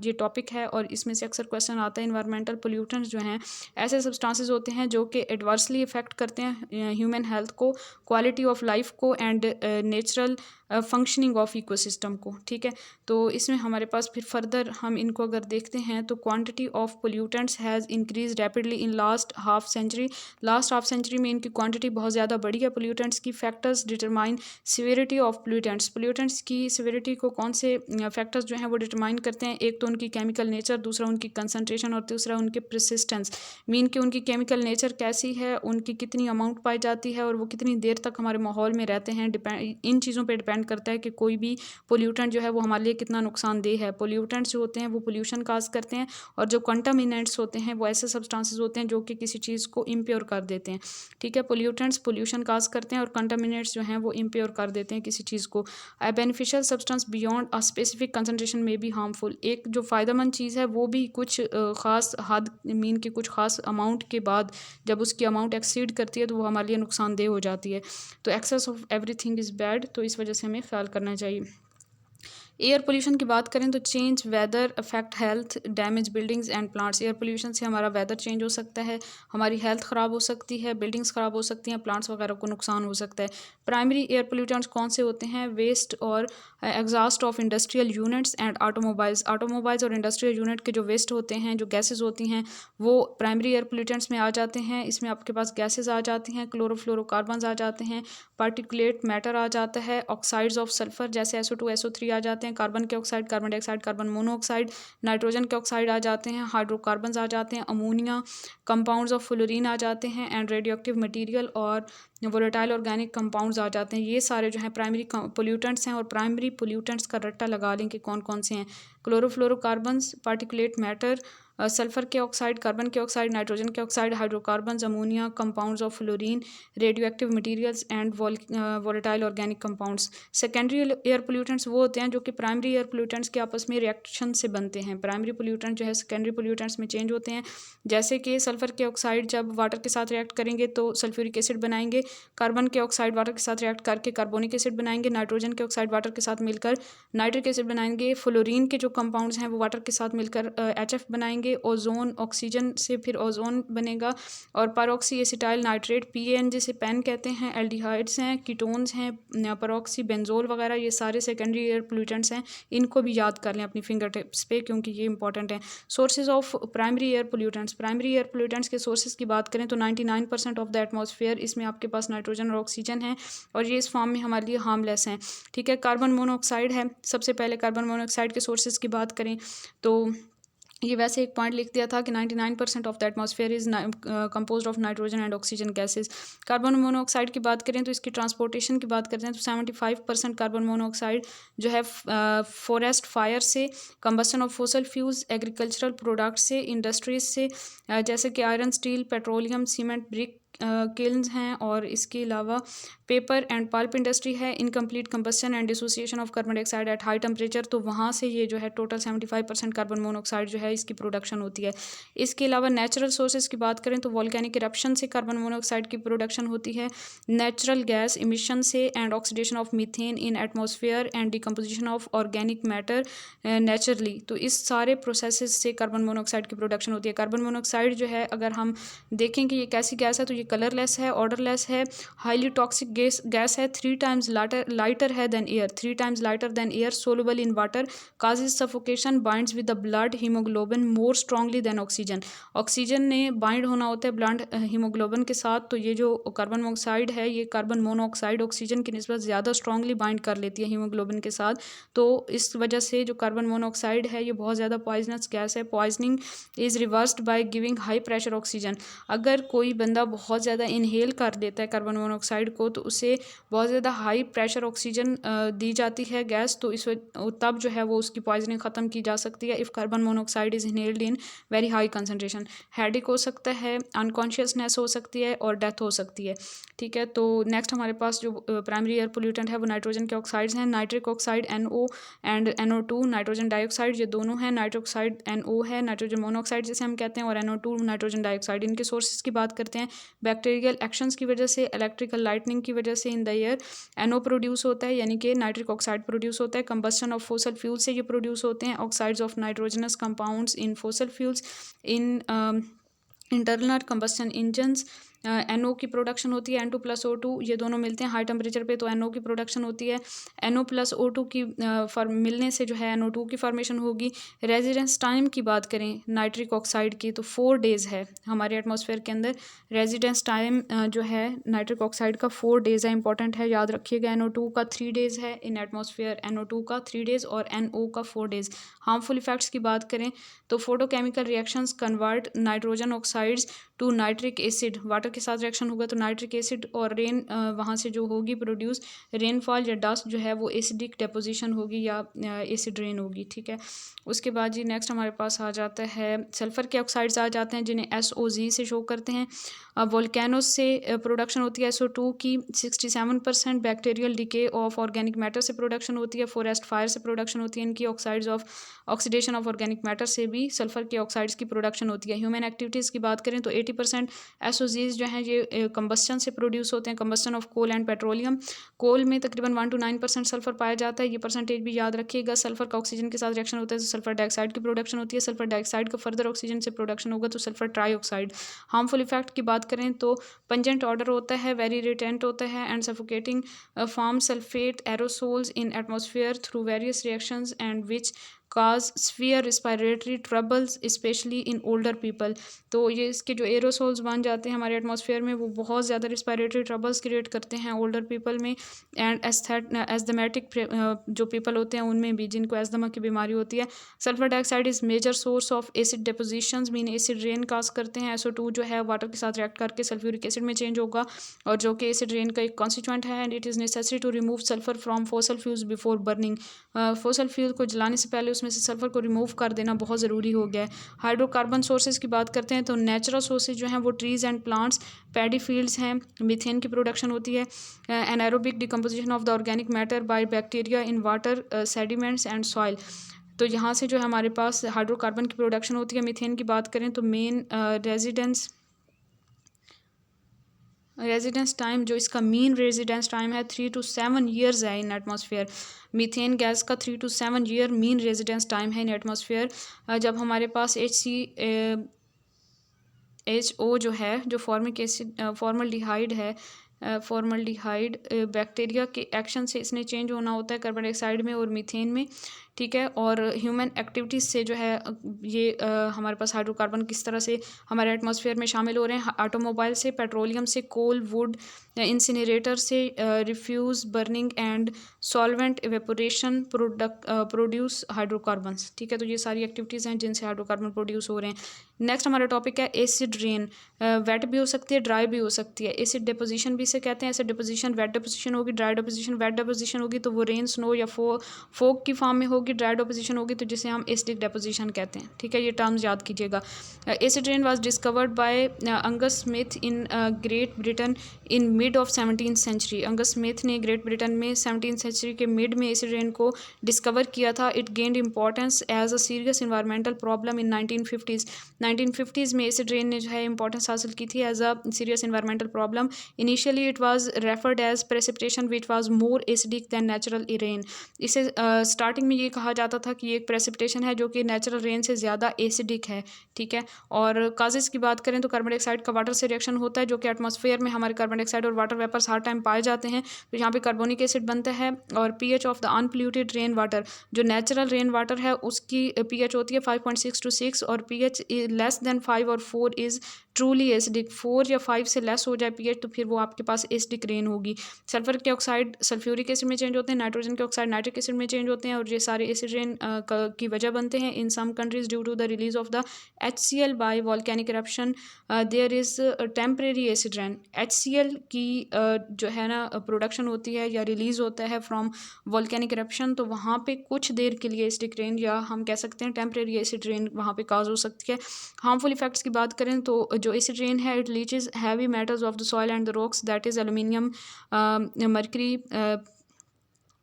Speaker 1: ये टॉपिक है, और इसमें से अक्सर क्वेश्चन आता है। इन्वायरमेंटल पोल्यूटेंट्स जो हैं ऐसे सब्सटेंसेस होते हैं जो कि एडवर्सली इफेक्ट करते हैं ह्यूमन हेल्थ को, क्वालिटी ऑफ लाइफ को and natural functioning of ecosystem को, ठीक है। तो इसमें हमारे पास फिर फर्दर हम इनको अगर देखते हैं तो quantity of pollutants has increase rapidly in last half century. Last half century में इनकी क्वांटिटी बहुत ज़्यादा बढ़ी है पोल्यूटेंट्स की। Factors determine severity of pollutants. Pollutants की सिवियरिटी को कौन से फैक्टर्स जो हैं वो डिटरमाइन करते हैं? एक तो उनकी केमिकल नेचर, दूसरा उनकी कंसनट्रेशन, और तीसरा उनके परसिस्टेंस। मीन कि उनकी केमिकल नेचर कैसी है, उनकी कितनी अमाउंट पाई जाती है, और वो कितनी देर तक हमारे माहौल में रहते हैं। इन चीज़ों पर डिपेंड करता है कि कोई भी पोल्यूटेंट जो है वो हमारे लिए कितना नुकसानदेह है। पोल्यूटेंट्स जो होते हैं वो पोल्यूशन काज करते हैं, और जो कंटामिनेंट्स होते हैं वो ऐसे सब्सटेंसेस होते हैं जो कि किसी चीज़ को इम्प्योर कर देते हैं। ठीक है, पोल्यूटेंट्स पोल्यूशन काज करते हैं और कंटामिनेंट्स जो हैं वो इम्प्योर कर देते हैं किसी चीज़ को। A beneficial substance beyond a specific concentration में भी हार्मफुल। एक जो फ़ायदेमंद चीज़ है वो भी कुछ ख़ास हद मीन के कुछ ख़ास अमाउंट के बाद जब उसकी अमाउंट एक्सीड करती है तो वो हमारे लिए नुकसानदेह हो जाती है। तो excess of everything is bad, तो इस वजह से हमें ख्याल करना चाहिए। एयर पोल्यूशन की बात करें तो change weather affect health damage buildings and plants. Air pollution से हमारा वेदर चेंज हो सकता है, हमारी हेल्थ ख़राब हो सकती है, बिल्डिंग्स ख़राब हो सकती हैं, प्लांट्स वगैरह को नुकसान हो सकता है। प्राइमरी एयर पोल्यूटेंट्स कौन से होते हैं? वेस्ट और exhaust of industrial units and automobiles. Automobiles और इंडस्ट्रियल यूनिट के जो वेस्ट होते हैं, जो गैसेज होती हैं, वो प्राइमरी एयर पोल्यूटेंट्स में आ जाते हैं। इसमें आपके पास गैसेज आ जाती हैं, क्लोरोफ्लोरोकार्बन्स आ जाते हैं, पार्टिकुलेट मैटर आ जाता है, ऑक्साइड्स ऑफ सल्फर जैसे SO2 SO3 आ जाते हैं, कार्बन के oxide, carbon dioxide, carbon monoxide, nitrogen के ऑक्साइड आ जाते हैं, हाइड्रोकार्बन्स आ जाते हैं, अमोनिया, कंपाउंड्स ऑफ फ्लोरीन आ जाते हैं, एंड रेडियो एक्टिव मटीरियल और वोलेटाइल ऑर्गेनिक कंपाउंड्स आ जाते हैं। ये सारे जो हैं प्राइमरी पोल्यूटेंट्स हैं, और प्राइमरी पोल्यूटेंट्स का रट्टा लगा लें कि कौन कौन से हैं। क्लोरोफ्लोरोकार्बन्स, पार्टिकुलेट मैटर, सल्फर के ऑक्साइड, कार्बन के ऑक्साइड, नाइट्रोजन के oxide, hydrocarbons, ammonia, compounds of fluorine, radio active materials and volatile organic compounds. Secondary air pollutants वो होते हैं जो कि प्राइमरी एयर पोल्यूटेंट्स के आपस में रिएक्शन से बनते हैं। प्राइमरी पोल्यूटेंट जो है सेकेंडरी पोल्यूटेंट्स में चेंज होते हैं, जैसे कि सल्फर के ऑक्साइड जब वाटर के साथ रिएक्ट करेंगे तो सल्फ्यूरिक एसिड बनाएंगे, कार्बन के ऑक्साइड वाटर के साथ रिएक्ट करके कार्बोनिक एसिड बनाएंगे, नाइट्रोजन के ऑक्साइड वाटर के साथ मिलकर नाइट्रिक एसिड बनाएंगे, फ्लोरीन के जो कंपाउंड्स हैं वो वाटर के साथ मिलकर HF बनाएंगे, ओजोन ऑक्सीजन से फिर ओजोन बनेगा, और परऑक्सी एसिटाइल नाइट्रेट PAN जिसे पेन कहते हैं, एल्डिहाइड्स हैं, कीटोन्स हैं, परऑक्सी बेंजोल वगैरह, ये सारे सेकेंडरी एयर पोल्यूटेंट्स हैं। इनको भी याद कर लें अपनी फिंगर टिप्स पे क्योंकि ये इंपॉर्टेंट है। Sources of primary air pollutants. Primary air pollutants के सोर्सेज की बात करें तो 99% ऑफ द एटमॉस्फेयर, इसमें आपके पास नाइट्रोजन और ऑक्सीजन है, और ये इस फॉर्म में हमारे लिए हार्मलेस हैं। ठीक है, कार्बन मोनोऑक्साइड है। सबसे पहले कार्बन मोनोऑक्साइड के सोर्सेज की बात करें तो ये वैसे एक पॉइंट लिख दिया था कि 99% of the atmosphere is composed of nitrogen and oxygen gases. Carbon monoxide की बात करें तो इसकी ट्रांसपोर्टेशन की बात करते हैं तो 75% कार्बन मोनोऑक्साइड जो है फॉरेस्ट फायर से, combustion of fossil fuels, agricultural products से, इंडस्ट्रीज से, जैसे कि iron, steel, petroleum, cement, brick kilns हैं, और इसके अलावा पेपर एंड पल्प इंडस्ट्री है, incomplete combustion and dissociation of carbon dioxide at high temperature, तो वहाँ से ये जो है टोटल 75% कार्बन मोनोऑक्साइड जो है इसकी प्रोडक्शन होती है। इसके अलावा नेचुरल सोर्सेज की बात करें तो वॉल्केनिक इरप्शन से कार्बन मोनोऑक्साइड की प्रोडक्शन होती है, नेचुरल गैस इमिशन से, and oxidation of methane in atmosphere and decomposition of organic matter naturally, तो इस सारे प्रोसेसेस से कार्बन मोनोऑक्साइड की प्रोडक्शन होती है। कार्बन मोनोऑक्साइड जो है अगर हम देखें कि ये कैसी गैस है तो ये कलरलेस है, ऑर्डरलेस है, हाईली टॉक्सिक गैस है, 3 times लाइटर है than air, 3 times lighter than air, soluble in water, causes suffocation, binds with the blood haemoglobin more strongly than oxygen. Oxygen ने बाइंड होना होता है ब्लड हीमोग्लोबिन के साथ, तो ये जो कार्बन मोनोऑक्साइड है ये कार्बन मोनोऑक्साइड ऑक्सीजन की निस्बत ज़्यादा स्ट्रांगली बाइंड कर लेती है हीमोग्लोबिन के साथ, तो इस वजह से जो कार्बन मोनोऑक्साइड है ये बहुत ज़्यादा पॉइजनस गैस है। Poisoning is reversed by giving high pressure oxygen. अगर कोई बंदा बहुत ज़्यादा इनहेल कर देता है कार्बन मोनोऑक्साइड को तो उसे बहुत ज़्यादा हाई प्रेशर ऑक्सीजन दी जाती है गैस, तो इस तब जो है वो उसकी पॉइजनिंग ख़त्म की जा सकती है if carbon monoxide is inhaled in very high concentration. Headache हो सकता है, अनकॉन्शियसनेस हो सकती है, और डेथ हो सकती है। ठीक है, तो नेक्स्ट हमारे पास जो प्राइमरी एयर पोल्यूटेंट है वो नाइट्रोजन के ऑक्साइड्स हैं, nitric oxide NO and NO2, nitrogen dioxide, ये दोनों हैं। नाइट्रिक ऑक्साइड NO है, नाइट्रोजन मोनोऑक्साइड जिसे हम कहते हैं, और NO2 नाइट्रोजन डाइऑक्साइड। इनके सोर्सेज की बात करते हैं, बैक्टीरियल एक्शंस की वजह से, इलेक्ट्रिकल लाइटनिंग की वजह से इन द एयर NO प्रोड्यूस होता है, यानी कि नाइट्रिक ऑक्साइड प्रोड्यूस होता है, कंबस्शन ऑफ फोसल फ्यूल से ये प्रोड्यूस होते हैं, oxides of nitrogenous compounds in fossil fuels, in internal combustion engines NO की प्रोडक्शन होती है, N2+O2, ये दोनों मिलते हैं हाई टेम्परेचर पे तो NO की प्रोडक्शन होती है। NO+O2 की मिलने से जो है NO2 की फॉर्मेशन होगी। रेजिडेंस टाइम की बात करें नाइट्रिक ऑक्साइड की तो 4 days है हमारे एटमॉस्फेयर के अंदर। रेजिडेंस टाइम जो है नाइट्रिक ऑक्साइड का 4 days है, इंपॉर्टेंट है, याद रखिएगा। NO2 का 3 days है इन एटमॉस्फेयर, NO2 का 3 days और NO का 4 days। हार्मफुल इफेक्ट्स की बात करें तो photochemical reactions convert nitrogen oxides to nitric acid, water के साथ रिएक्शन होगा तो नाइट्रिक एसिड और रेन वहाँ से जो होगी प्रोड्यूस, रेनफॉल या डस्ट जो है वो एसिडिक डेपोजिशन होगी या एसिड रेन होगी। ठीक है, उसके बाद जी नेक्स्ट हमारे पास आ जाता है सल्फ़र के ऑक्साइड्स आ जाते हैं जिन्हें SOZ से शो करते हैं। वोल्केनोस से प्रोडक्शन होती है SO2 की 67%, bacterial decay of organic matter से प्रोडक्शन होती है, फॉरेस्ट फायर से प्रोडक्शन होती है इनकी, oxides of oxidation of organic matter से भी सल्फ़र के ऑक्साइड्स की प्रोडक्शन होती है। ह्यूमन एक्टिविटीज़ की बात करें तो 80% SOZs जो हैं ये कंबस्टन से प्रोड्यूस होते हैं, combustion of coal and petroleum. Coal में तकरीबन 1 to 9% सल्फ़र पाया जाता है, ये परसेंटेज भी याद रखिएगा। सल्फ़र का ऑक्सीजन के साथ रिएक्शन होता है तो सल्फ़र डाइऑक्साइड की प्रोडक्शन होती है, सल्फ़र डाइऑक्साइड का फर्दर ऑक्सीजन से प्रोडक्शन होगा तो सल्फ़र ट्राईऑक्साइड। हार्मफुल इफेक्ट की बात करें तो पंजेंट ऑर्डर होता है, वेरी इरिटेंट होता है and suffocating, form sulphate aerosols in atmosphere through various reactions and which cause sphere respiratory troubles specially in older people. तो ये इसके जो एरोसोल्स बन जाते हैं हमारे एटमॉस्फेयर में वो बहुत ज़्यादा रिस्पायरेटरी ट्रबल्स क्रिएट करते हैं ओल्डर पीपल में एंड एस्थमेटिक जो पीपल होते हैं उनमें भी, जिनको एस्थमा की बीमारी होती है। Sulphur dioxide is major source of acid depositions, mean acid rain cause करते हैं। SO2 जो है वाटर के साथ रिएक्ट करके सल्फ्यूरिक एसिड में चेंज होगा और जो कि एसिड रेन का एक कॉन्स्टिट्यूएंट है and it is necessary to remove sulphur from fossil fuels before burning. Fossil fuel को जलाने से पहले उसमें से सल्फर को रिमूव कर देना बहुत ज़रूरी हो गया है। हाइड्रोकार्बन सोर्सेज की बात करते हैं तो नेचुरल सोर्सेज जो हैं वो trees and plants, paddy fields हैं, मीथेन की प्रोडक्शन होती है, anaerobic decomposition of the organic matter by bacteria in water, sediments and soil. तो यहाँ से जो है हमारे पास हाइड्रोकार्बन की प्रोडक्शन होती है। मीथेन की बात करें तो मेन रेजिडेंस टाइम जो इसका मीन रेजिडेंस टाइम है 3 to 7 ईयर्स है इन एटमॉस्फेयर। मीथेन गैस का 3 to 7 year mean residence time है इन एटमॉस्फेयर। जब हमारे पास HO जो है जो फॉर्मिक एसिड फॉर्मल्डिहाइड है, फॉर्मल्डिहाइड बैक्टीरिया के एक्शन से इसने चेंज होना होता है कार्बन डाइऑक्साइड में और मीथेन में। ठीक है, और ह्यूमन एक्टिविटीज़ से जो है ये हमारे पास हाइड्रोकार्बन किस तरह से हमारे एटमॉस्फेयर में शामिल हो रहे हैं, ऑटोमोबाइल से, पेट्रोलियम से, कोल, वुड, इंसिनरेटर से, refuse burning and solvent evaporation produce hydrocarbons. ठीक है, तो ये सारी एक्टिविटीज़ हैं जिनसे हाइड्रोकार्बन प्रोड्यूस हो रहे हैं। नेक्स्ट हमारा टॉपिक है एसिड रेन। वेट भी हो सकती है, ड्राई भी हो सकती है। एसिड डिपोजिशन भी इसे कहते हैं। एसिड डिपोजिशन वेट डिपोजिशन होगी, ड्राई डिपोजिशन वेट डिपोजिशन होगी तो वो रेन, स्नो या फोग की फॉर्म में होगी। ड्राई डिपोजिशन होगी तो जिसे हम एसिडिक डिपोजिशन कहते हैं। ठीक है, ये टर्म्स याद कीजिएगा। Acid rain was discovered by Angus Smith in Great Britain in mid of 17th century. Angus Smith ने ग्रेट ब्रिटेन में 17th सेंचुरी के मिड में एसिड रेन को डिस्कवर किया था। It gained importance as a serious environmental problem in 1950s। 1950s में एसिड रेन ने जो है इंपॉर्टेंस हासिल की थी as a serious environmental problem. Initially it was referred as precipitation which was more acidic than natural rain. इसे स्टार्टिंग में ये कहा जाता था कि ये एक प्रेसिपिटेशन है जो कि नेचुरल रेन से ज़्यादा एसिडिक है। ठीक है, और काजेज़ की बात करें तो कार्बन डाइऑक्साइड का वाटर से रिएक्शन होता है जो कि एटमॉस्फेयर में हमारे कार्बन डाइऑक्साइड और वाटर वेपर्स हर टाइम पाए जाते हैं तो यहाँ पे कार्बोनिक एसिड बनता है। और pH of the unpolluted rain water, जो नेचुरल रेन वाटर है उसकी pH होती है 5.6 to 6 और pH लेस देन 5 और 4 इज़ ट्रूली एसिडिक। 4 या 5 से लेस हो जाए pH तो फिर वो आपके पास एसिडिक रेन होगी। सल्फर के ऑक्साइड सल्फ्यूरिक एसिड में चेंज होते हैं, नाइट्रोजन के ऑक्साइड नाइट्रिक एसिड में चेंज होते हैं और ये सारे एसिड रेन की वजह बनते हैं। In some countries due to the release of the HCl by volcanic eruption there is temporary acid rain. HCl की जो है ना प्रोडक्शन होती है या रिलीज़ होता है फ्रॉम वॉल्केनिक इरप्शन तो वहाँ पे कुछ देर के लिए एसिडिक रेन या हम कह सकते हैं टेम्परेरी एसिड रेन वहाँ पे काज हो सकती है। हार्मफुल इफेक्ट्स की बात करें तो जो एसिड रेन है it leaches heavy metals of the soil and the rocks that is aluminium, mercury,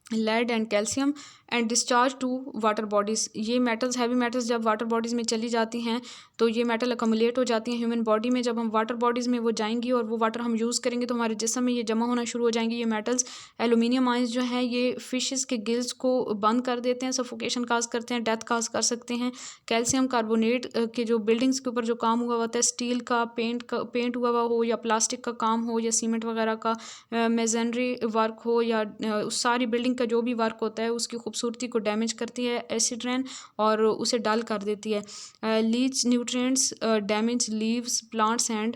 Speaker 1: lead and calcium and discharge to water bodies. ये मेटल्स, हैवी मेटल्स जब वाटर बॉडीज़ में चली जाती हैं तो ये मेटल अकमुलेट हो जाती हैं ह्यूमन बॉडी में। जब हम वाटर बॉडीज़ में वो जाएंगी और वो वाटर हम यूज़ करेंगे तो हमारे जिस्म में ये जमा होना शुरू हो जाएंगी ये मेटल्स। एलुमिनियम आयंस जो हैं ये फिशेस के गिल्स को बंद कर देते हैं, सफोकेशन काज करते हैं, डेथ काज कर सकते हैं। कैल्शियम कार्बोनेट के जो बिल्डिंग्स के ऊपर जो काम हुआ होता है, स्टील का पेंट हुआ हुआ हो या प्लास्टिक का काम हो या सीमेंट वगैरह का मेजनरी वर्क हो या उस सारी बिल्डिंग का जो भी वर्क होता है उसकी खूबसूरती खूबसूरती को डैमेज करती है एसिड रेन और उसे डल कर देती है। Leach nutrients damage leaves plants and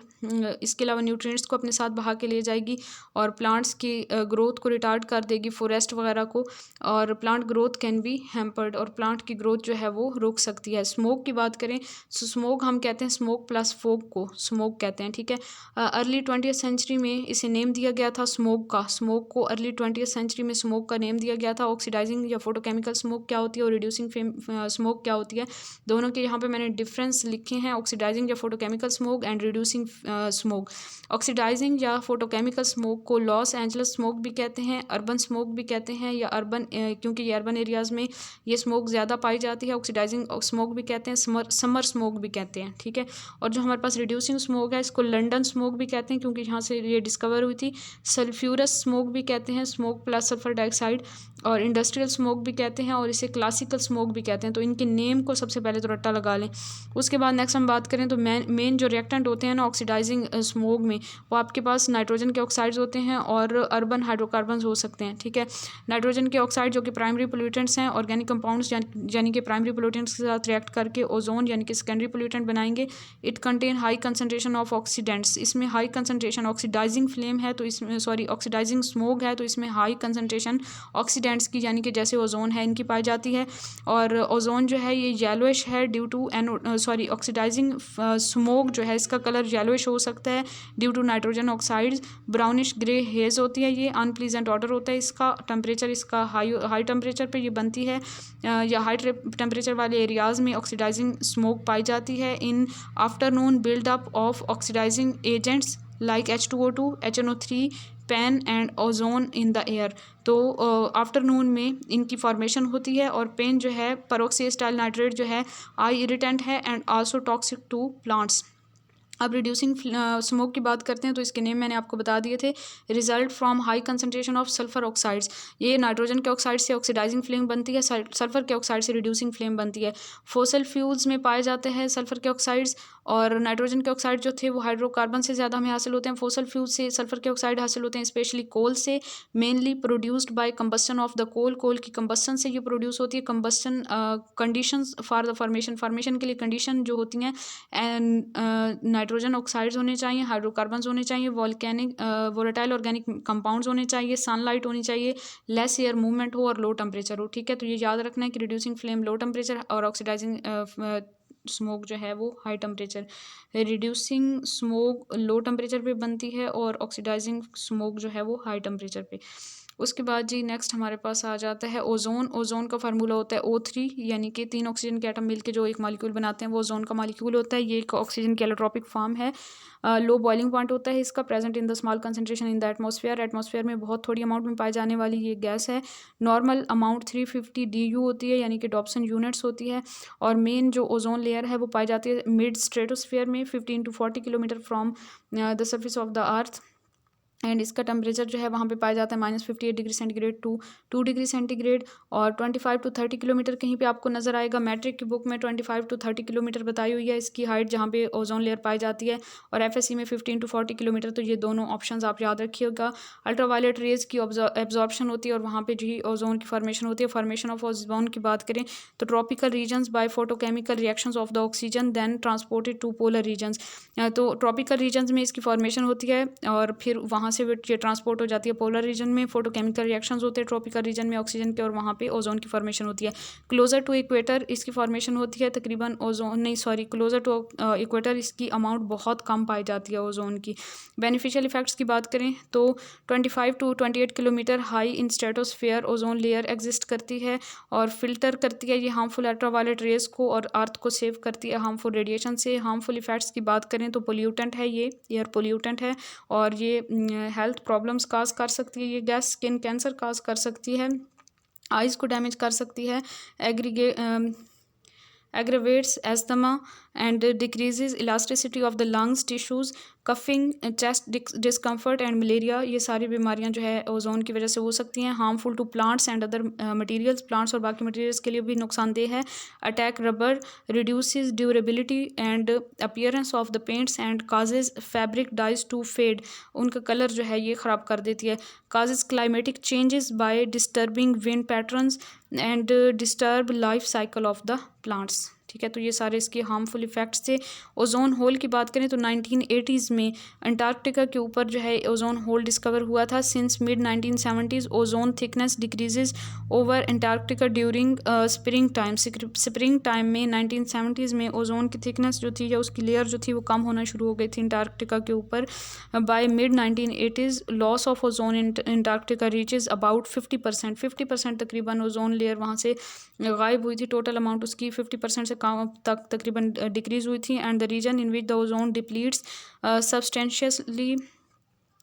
Speaker 1: इसके अलावा न्यूट्रिएंट्स को अपने साथ बहा के ले जाएगी और प्लांट्स की ग्रोथ को रिटार्ड कर देगी, फॉरेस्ट वगैरह को, और plant growth can be hampered और प्लांट की ग्रोथ जो है वो रुक सकती है। स्मोक की बात करें तो स्मोक हम कहते हैं स्मोक प्लस फोग को स्मोक कहते हैं, ठीक है। अर्ली 20th सेंचुरी में इसे नेम दिया गया था स्मोक का। स्मोक को अर्ली 20th सेंचुरी में स्मोक का नेम दिया गया था। ऑक्सीडाइजिंग या फोटोकेमिकल स्मोक क्या होती है और रिड्यूसिंग स्मोक क्या होती है, दोनों के यहाँ पे मैंने डिफरेंस लिखे हैं, ऑक्सीडाइजिंग या photochemical smog and reducing smog. Oxidising या फोटोकेमिकल स्मोक को लॉस एंजल्स स्मोक भी कहते हैं, अर्बन स्मोक भी कहते हैं, या अर्बन क्योंकि ये अर्बन एरियाज़ में ये स्मोक ज़्यादा पाई जाती है। ऑक्सीडाइजिंग स्मोक भी कहते हैं, समर स्मोक भी कहते हैं, ठीक है। और जो हमारे पास रिड्यूसिंग स्मोक है इसको लंदन स्मोक भी कहते हैं क्योंकि यहाँ से ये डिस्कवर हुई थी। सल्फ्यूरस स्मोक भी कहते हैं, स्मोक प्लस सल्फर डाइऑक्साइड, और इंडस्ट्रियल स्मोक भी कहते हैं और इसे क्लासिकल स्मोक भी कहते हैं। तो इनके नेम को सबसे पहले तो रट्टा लगा लें। उसके बाद नेक्स्ट हम बात करें तो मेन जो रिएक्टेंट होते हैं ना ऑक्सीडाइजिंग स्मोक में, वो आपके पास नाइट्रोजन के ऑक्साइड्स होते हैं और अर्बन हाइड्रोकार्बन्स हो सकते हैं, ठीक है। नाइट्रोजन के ऑक्साइड जो कि प्राइमरी पोल्यूटेंट्स हैं, ऑर्गेनिक कंपाउंड्स यानी कि प्राइमरी पोल्यूटेंट्स के साथ रिएक्ट करके ओजोन यानी कि सेकेंडरी पोल्यूटेंट बनाएंगे। It contain high concentration of oxidants, इसमें हाई कंसनट्रेशन ऑक्सीडाइजिंग फ्लेम है तो इसमें ऑक्सीडाइजिंग स्मोक है तो इसमें हाई कंसनट्रेशन ऑक्सीडेंट्स की यानी कि जैसे ओजोन है इनकी पाई जाती है। और ओजोन जो है ये येलोइश है ड्यू टू ऑक्सीडाइजिंग स्मोक जो है इसका कलर येलोइश हो सकता है due to nitrogen oxides. Brownish grey haze होती है, ये अनप्लीजेंट ऑर्डर होता है इसका। टेम्परेचर इसका हाई टेम्परेचर पे ये बनती है या हाई टेम्परेचर वाले एरियाज़ में ऑक्सीडाइजिंग स्मोक पाई जाती है। In afternoon buildup of oxidising agents like H2O2, HNO3, PAN and ozone in the air. तो आफ्टरनून में इनकी फॉर्मेशन होती है और पेन जो है पेरोक्सीस्टाइल नाइट्रेट जो है आई इरिटेंट है and also toxic to plants. अब रिड्यूसिंग स्मोक की बात करते हैं तो इसके नेम मैंने आपको बता दिए थे। Result from high concentration of sulphur oxides, ये नाइट्रोजन के ऑक्साइड से ऑक्सीडाइजिंग फ्लेम बनती है, सल्फर के ऑक्साइड से रिड्यूसिंग फ्लेम बनती है। फोसल फ्यूल्स में पाए जाते हैं सल्फर के ऑक्साइड्स और नाइट्रोजन के ऑक्साइड जो थे वो हाइड्रोकार्बन से ज़्यादा हमें हासिल होते हैं। फोसल फ्यूल से सल्फर के ऑक्साइड हासिल होते हैं स्पेशली कोल से, mainly produced by combustion of the coal. Coal की कंबस्टन से ये प्रोड्यूस होती है। Combustion conditions for the formation के लिए कंडीशन जो होती हैं एंड नाइट्रोजन ऑक्साइड्स होने चाहिए, हाइड्रोकार्बन्स होने चाहिए, वोलेटाइल ऑर्गेनिक कंपाउंड्स होने चाहिए, सनलाइट होनी चाहिए, लेस एयर मूवमेंट हो और लो टेम्परेचर हो, ठीक है। तो ये याद रखना है कि रिड्यूसिंग फ्लेम लो टेम्परेचर और ऑक्सीडाइजिंग स्मोक जो है वो high temperature. Reducing smoke low temperature पे बनती है और ऑक्सीडाइजिंग स्मोक जो है वो हाई टेम्परेचर पे। उसके बाद जी नेक्स्ट हमारे पास आ जाता है ओजोन। ओजोन का फार्मूला होता है O3 यानी कि 3 ऑक्सीजन के एटम मिलकर जो एक मॉलिक्यूल बनाते हैं वो ओजोन का मॉलिक्यूल होता है। ये एक ऑक्सीजन की एलोट्रॉपिक फॉर्म है। लो बॉइलिंग पॉइंट होता है इसका, present in the small concentration in the atmosphere. Atmosphere में बहुत थोड़ी अमाउंट में पाई जाने वाली ये गैस है। नॉर्मल अमाउंट 350 DU होती है यानी कि डॉप्सन यूनिट्स होती है। और मेन जो ओजोन लेयर है वो पाई जाती है मिड स्ट्रेटोस्फेयर में 15 to 40 kilometre from the surface of the earth. And इसका टेम्परेचर जो है वहाँ पे पाया जाता है -58 degree centigrade to 2 degree centigrade. और 25 to 30 किलोमीटर कहीं पे आपको नज़र आएगा। मैट्रिक की बुक में 25 to 30 किलोमीटर बताई हुई है इसकी हाइट जहाँ पे ओजोन लेयर पाई जाती है, और FSC में 15 to 40 किलोमीटर। तो ये दोनों ऑप्शंस आप याद रखिएगा। अल्ट्रावायलेट रेज की एब्जॉर्प्शन होती है और वहाँ पे जो ही ओजोन की फॉर्मेशन होती है। फॉर्मेशन ऑफ ओजोन की बात करें तो tropical regions by photochemical reactions of the oxygen then transported to polar regions. तो ट्रॉपिकल रीजन्स में इसकी फॉर्मेशन होती है और फिर वहाँ से ये ट्रांसपोर्ट हो जाती है पोलर रीजन में। फोटोकेमिकल रिएक्शंस होते हैं ट्रॉपिकल रीजन में ऑक्सीजन के और वहाँ पे ओजोन की फॉर्मेशन होती है। क्लोजर टू इक्वेटर इसकी फॉर्मेशन होती है तकरीबन क्लोजर टू इक्वेटर इसकी अमाउंट बहुत कम पाई जाती है ओजोन की। बेनिफिशियल इफेक्ट्स की बात करें तो 25 to 28 kilometre high in stratosphere ozone layer exist करती है और फिल्टर करती है ये हार्मफुल अल्ट्रावायलेट रेज को और अर्थ को सेव करती है हार्मफुल रेडिएशन से। हार्मफुल इफेक्ट्स की बात करें तो पोल्यूटेंट है, ये एयर पोल्यूटेंट है और ये हेल्थ प्रॉब्लम्स काज कर सकती है। ये गैस स्किन कैंसर काज कर सकती है, आइज़ को डैमेज कर सकती है, aggravates asthma and decreases elasticity of the lungs tissues, coughing, chest discomfort and malaria, ये सारी बीमारियां जो है ओजोन की वजह से हो सकती हैं। Harmful to plants and other materials, plants और बाकी मटेरियल्स के लिए भी नुकसानदेह है। Attack rubber, reduces durability and appearance of the paints and causes fabric dyes to fade, उनका कलर जो है ये ख़राब कर देती है। Causes climatic changes by disturbing wind patterns and disturb life cycle of the plants. ठीक है, तो ये सारे इसके हार्मफुल इफ़ेक्ट्स थे। ओजोन होल की बात करें तो 1980s में अंटार्कटिका के ऊपर जो है ओजोन होल डिस्कवर हुआ था। Since mid 1970s ozone thickness decreases over Antarctica during spring time. Spring time में 1970s में ओजोन की थिकनेस जो थी या उसकी लेयर जो थी वो कम होना शुरू हो गई थी अंटार्कटिका के ऊपर। By mid 1980s loss of ozone in Antarctica reaches about 50%। 50% तकरीबन ओजोन लेयर वहाँ से गायब हुई थी। टोटल अमाउंट उसकी 50% से कम तक तकरीबन डिक्रीज़ हुई थी। And the reason in which the ozone depletes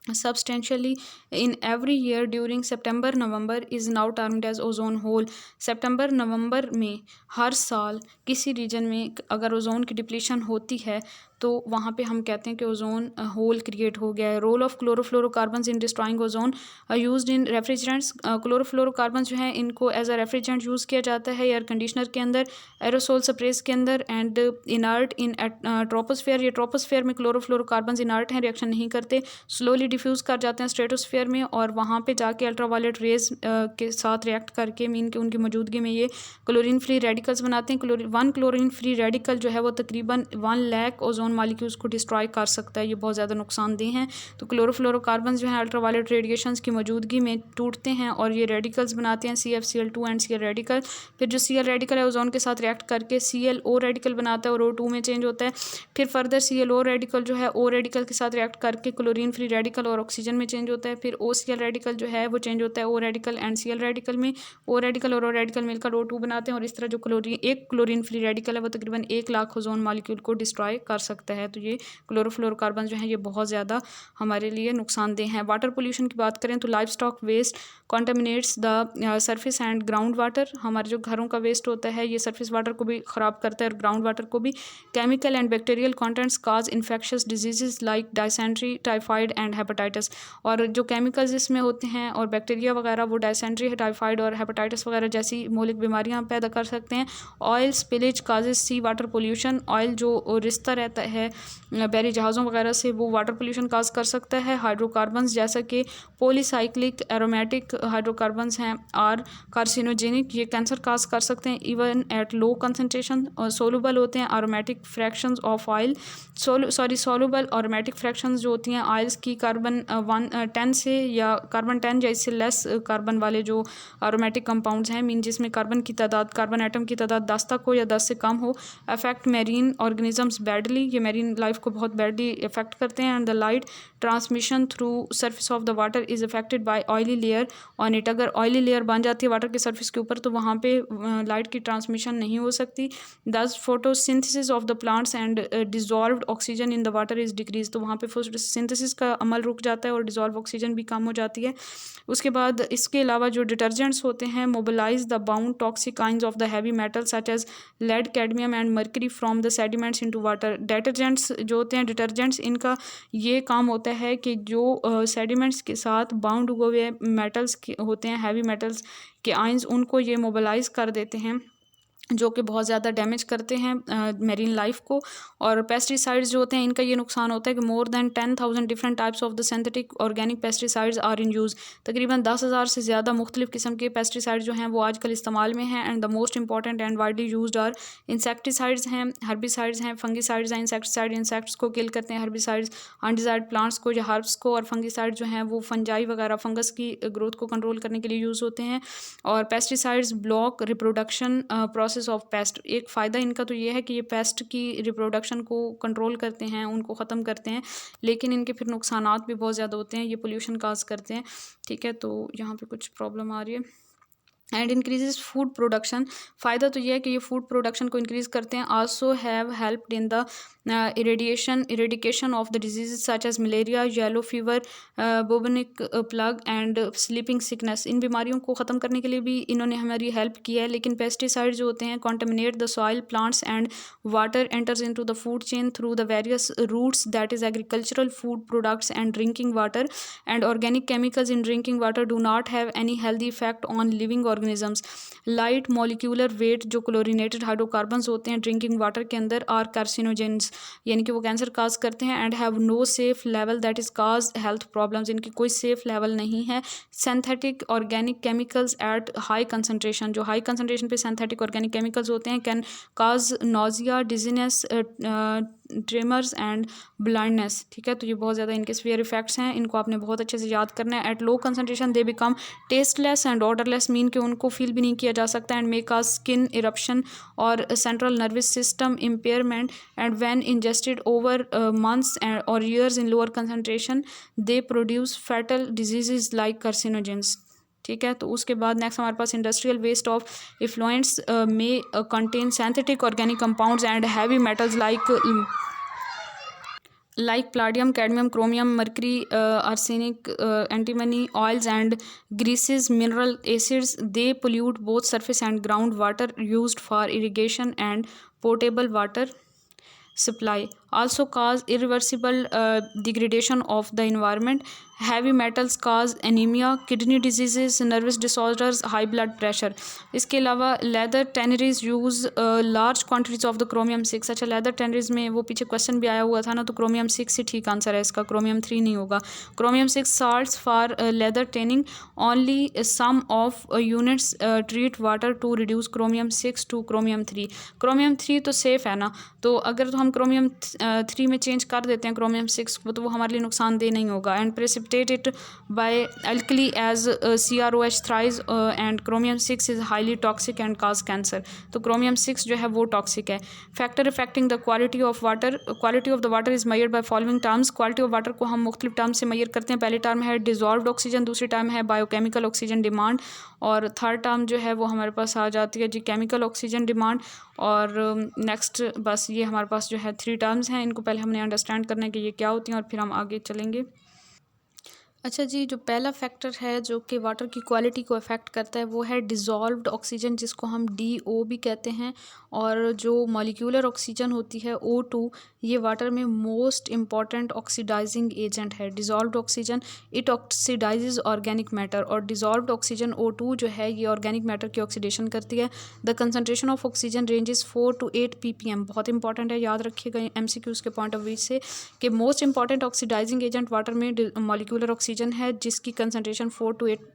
Speaker 1: substantially in every year during September November is now termed as ozone hole। सितंबर नवंबर में हर साल किसी रीजन में अगर ओजोन की डिप्लीशन होती है तो वहाँ पे हम कहते हैं कि ओजोन होल क्रिएट हो गया है। Role of chlorofluorocarbons in destroying ozone used in refrigerants. Chlorofluorocarbons जो हैं इनको एज अ रेफ्रिजरेंट यूज़ किया जाता है एयर कंडीशनर के अंदर, एरोसोल स्प्रेस के अंदर एंड इनर्ट इन ट्रोपोस्फेयर। ये ट्रोपोस्फेयर में क्लोरोफ्लोरोकार्बन्स इनर्ट हैं, रिएक्शन नहीं करते, स्लोली डिफ्यूज़ कर जाते हैं स्ट्रेटोस्फेयर में और वहाँ पे जाके अल्ट्रावायलेट रेज के साथ रिएक्ट करके मीन के उनकी मौजूदगी में ये क्लोरीन फ्री रेडिकल्स बनाते हैं। वन क्लोरीन फ्री रेडिकल जो है वो तकरीबन 1 लाख ओजोन मॉलिक्यूल्स को डिस्ट्रॉय कर सकता है। ये बहुत ज़्यादा नुकसानदेह हैं। तो क्लोरोफ्लोरोकार्बन्स जो हैं अल्ट्रावायलेट रेडिएशंस की मौजूदगी में टूटते हैं और ये रेडिकल्स बनाते हैं CFCl2 एंड Cl रेडिकल। फिर जो Cl रेडिकल है ओजोन के साथ रिएक्ट करके ClO रेडिकल बनाता है और O2 में चेंज होता है। फिर फर्दर ClO रेडिकल जो है O रेडिकल के साथ रिएक्ट करके क्लोरीन फ्री रेडिकल और ऑक्सीजन में चेंज होता है। फिर OCl रेडिकल जो है वो चेंज होता है O radical and Cl radical में। O रेडिकल और O रेडिकल मिलकर O2 बनाते हैं और इस तरह जो क्लोरीन फ्री रेडिकल है वो तकरीबन 1 लाख ओजोन मॉलिक्यूल को डिस्ट्रॉय कर सकता है। तो ये क्लोरोफ्लोरोकार्बन जो है ये बहुत ज़्यादा हमारे लिए नुकसानदेह हैं। वाटर पोल्यूशन की बात करें तो life stock waste contaminates the surface and ground water. हमारे जो घरों का वेस्ट होता है ये सरफेस वाटर को भी ख़राब करता है और ग्राउंड वाटर को भी। Chemical and bacterial contents cause infectious disease like dysentery, typhoid and hepatitis. और जो केमिकल्स इसमें होते हैं और बैक्टीरिया वगैरह वो डायसेंट्री, टाइफाइड और हेपेटाइटिस वगैरह जैसी मौलिक बीमारियां पैदा कर सकते हैं। ऑयल स्पिलेज काजेज सी वाटर पोल्यूशन। ऑयल जो रिश्ता रहता है बहरी जहाज़ों वगैरह से वो वाटर पोल्यूशन काज कर सकता है। हाइड्रोकार्बन्स जैसा कि पॉलीसाइक्लिक एरोमेटिक हाइड्रोकार्बन्स हैं और कार्सिनोजेनिक, ये कैंसर काज कर सकते हैं even at low concentration. Soluble होते हैं aromatic fractions of oil, soluble aromatic fractions जो होती हैं ऑयल्स की कार्बन 10 से या कार्बन 10 या इससे लेस कार्बन वाले जो एरोमेटिक कंपाउंड्स हैं मीन जिसमें कार्बन की तादाद, कार्बन एटम की तादाद 10 तक हो या 10 से कम हो। अफेक्ट मैरीन ऑर्गेनिजम्स बैडली, ये मैरीन लाइफ को बहुत बैडली इफेक्ट करते हैं। And the light transmission through surface of the water is affected by oily layer on it. अगर ऑयली लेयर बन जाती है वाटर के सरफेस के ऊपर तो वहाँ पे लाइट की ट्रांसमिशन नहीं हो सकती। दस photosynthesis of the plants and dissolved oxygen in the water is decrease. तो वहाँ पे फोटोसिंथेसिस का अमल रुक जाता है और डिजॉल्व ऑक्सीजन भी कम हो जाती है। उसके बाद इसके अलावा जो डिटर्जेंट्स होते हैं mobilise the bound toxic ions of the heavy metal such as lead, cadmium and mercury from the sediments into water. Detergents जो होते हैं डिटर्जेंट्स इनका ये काम होता है कि जो सेडिमेंट्स के साथ बाउंड हुए मेटल्स के होते हैं, हैवी मेटल्स के आइंस, उनको ये मोबिलाइज कर देते हैं जो कि बहुत ज़्यादा डैमेज करते हैं मेरीन लाइफ को। और पेस्टिसाइड्स जो होते हैं इनका ये नुकसान होता है कि more than 10,000 different types of the synthetic organic pesticides are in use. तकरीबन 10,000 से ज़्यादा मुख्तलिफ किस्म के पेस्टिसाइड्स जो हैं वो आजकल इस्तेमाल में हैं। And the most important and widely used are insecticides हैं, हर्बिसाइड्स हैं, फंगिसाइड्स हैं। इंसेक्टिसाइड इंसेक्ट्स को किल करते हैं, हर्बिसाइड्स अनडिजायर्ड प्लांट्स को या हर्ब्स को, और फंगिसाइड जो हैं वो फंजाई वगैरह फंगस की ग्रोथ को कंट्रोल करने के लिए यूज़ होते हैं। और pesticides block reproduction process of paste. एक फ़ायदा इनका तो ये है कि ये पेस्ट की रिप्रोडक्शन को कंट्रोल करते हैं, उनको ख़त्म करते हैं, लेकिन इनके फिर नुकसानात भी बहुत ज़्यादा होते हैं, ये पोल्यूशन काज करते हैं। ठीक है, तो यहाँ पे कुछ प्रॉब्लम आ रही है। And increases food production. फ़ायदा तो यह है कि ये फूड प्रोडक्शन को इंक्रीज़ करते हैं। Also have helped in the eradication of the disease such as malaria, yellow fever, bubonic plague and sleeping sickness. इन बीमारियों को ख़त्म करने के लिए भी इन्होंने हमारी हेल्प की है। लेकिन पेस्टिसाइड जो होते हैं contaminate the soil, plants and water enters into the food chain through the various routes, that is agricultural food products and drinking water, and organic chemicals in drinking water do not have any healthy effect on living organisms. Light molecular weight जो क्लोरीनेटेड हाइड्रोकार्बन्स होते हैं ड्रिंकिंग वाटर के अंदर आर कार्सिनोजेंस, यानी कि वो कैंसर काज करते हैं। And have no safe level that is cause health problems, इनकी कोई सेफ लेवल नहीं है। Synthetic organic chemicals at high concentration, जो हाई कंसनट्रेशन पे सिंथेटिक ऑर्गेनिक केमिकल्स होते हैं can cause nausea, dizziness, tremors and blindness. ठीक है, तो ये बहुत ज़्यादा इनके सीवियर इफेक्ट्स हैं, इनको आपने बहुत अच्छे से याद करना है। At low concentration they become tasteless and odourless, mean कि उनको फील भी नहीं किया जा सकता। And may cause skin eruption और central nervous system impairment. And when ingested over months और years in lower concentration they produce fatal disease like carcinogens. ठीक है, तो उसके बाद नेक्स्ट हमारे पास इंडस्ट्रियल वेस्ट ऑफ इफ्लुएंट्स में contain synthetic organic compounds and heavy metals like palladium, cadmium, chromium, mercury, arsenic, antimony, oils and greases, mineral acids. They pollute both surface and groundwater used for irrigation and potable water supply. Also cause irreversible degradation of the environment. Heavy metals cause anemia, kidney diseases, nervous disorders, high blood pressure. इसके अलावा leather tanneries use large quantities of the chromium 6। अच्छा, लेदर टैनरीज में वो पीछे क्वेश्चन भी आया हुआ था ना, तो क्रोमियम 6 ही ठीक आंसर है इसका, क्रोमियम 3 नहीं होगा। Chromium 6 salts for leather tanning, only some of units treat water to reduce chromium 6 to chromium 3। Chromium 3 तो सेफ़ है ना, तो अगर तो हम क्रोमियम 3 में चेंज कर देते हैं क्रोमियम 6 को, तो वो हमारे लिए नुकसानदेह नहीं होगा। And precipitate it by alkali as CrOH thrice, and chromium 6 is highly toxic and cause cancer. तो क्रोमियम 6 जो है वो टॉक्सिक है। Factor affecting the quality of water, quality of the water is measured by following terms. Quality of water को हम मुख्तलिफ टर्म से मेजर करते हैं। पहली टर्म है डिजॉल्व्ड ऑक्सीजन, दूसरी टर्म है बायोकेमिकल ऑक्सीजन डिमांड, और थर्ड टर्म जो है वो हमारे पास आ जाती है जी केमिकल ऑक्सीजन डिमांड। और नेक्स्ट बस ये हमारे पास जो है 3 टर्म्स हैं, इनको पहले हमने अंडरस्टैंड करना है कि ये क्या होती हैं और फिर हम आगे चलेंगे। अच्छा जी, जो पहला फैक्टर है जो कि वाटर की क्वालिटी को अफेक्ट करता है वो है डिज़ोल्व्ड ऑक्सीजन, जिसको हम DO भी कहते हैं। और जो मॉलिक्यूलर ऑक्सीजन होती है O2, ये वाटर में मोस्ट इम्पॉर्टेंट ऑक्सीडाइजिंग एजेंट है। Dissolved oxygen it oxidises organic matter, और डिज़ोल्व्ड ऑक्सीजन O2 जो है ये ऑर्गेनिक मैटर की ऑक्सीडेशन करती है। The concentration of oxygen ranges 4 to 8 ppm। बहुत इंपॉर्टेंट है, याद रखिएगा MCQs के पॉइंट ऑफ व्यू से कि most important oxidising agent water में मॉलिक्यूलर ऑक्सीजन है, जिसकी कंसनट्रेशन 4 to 8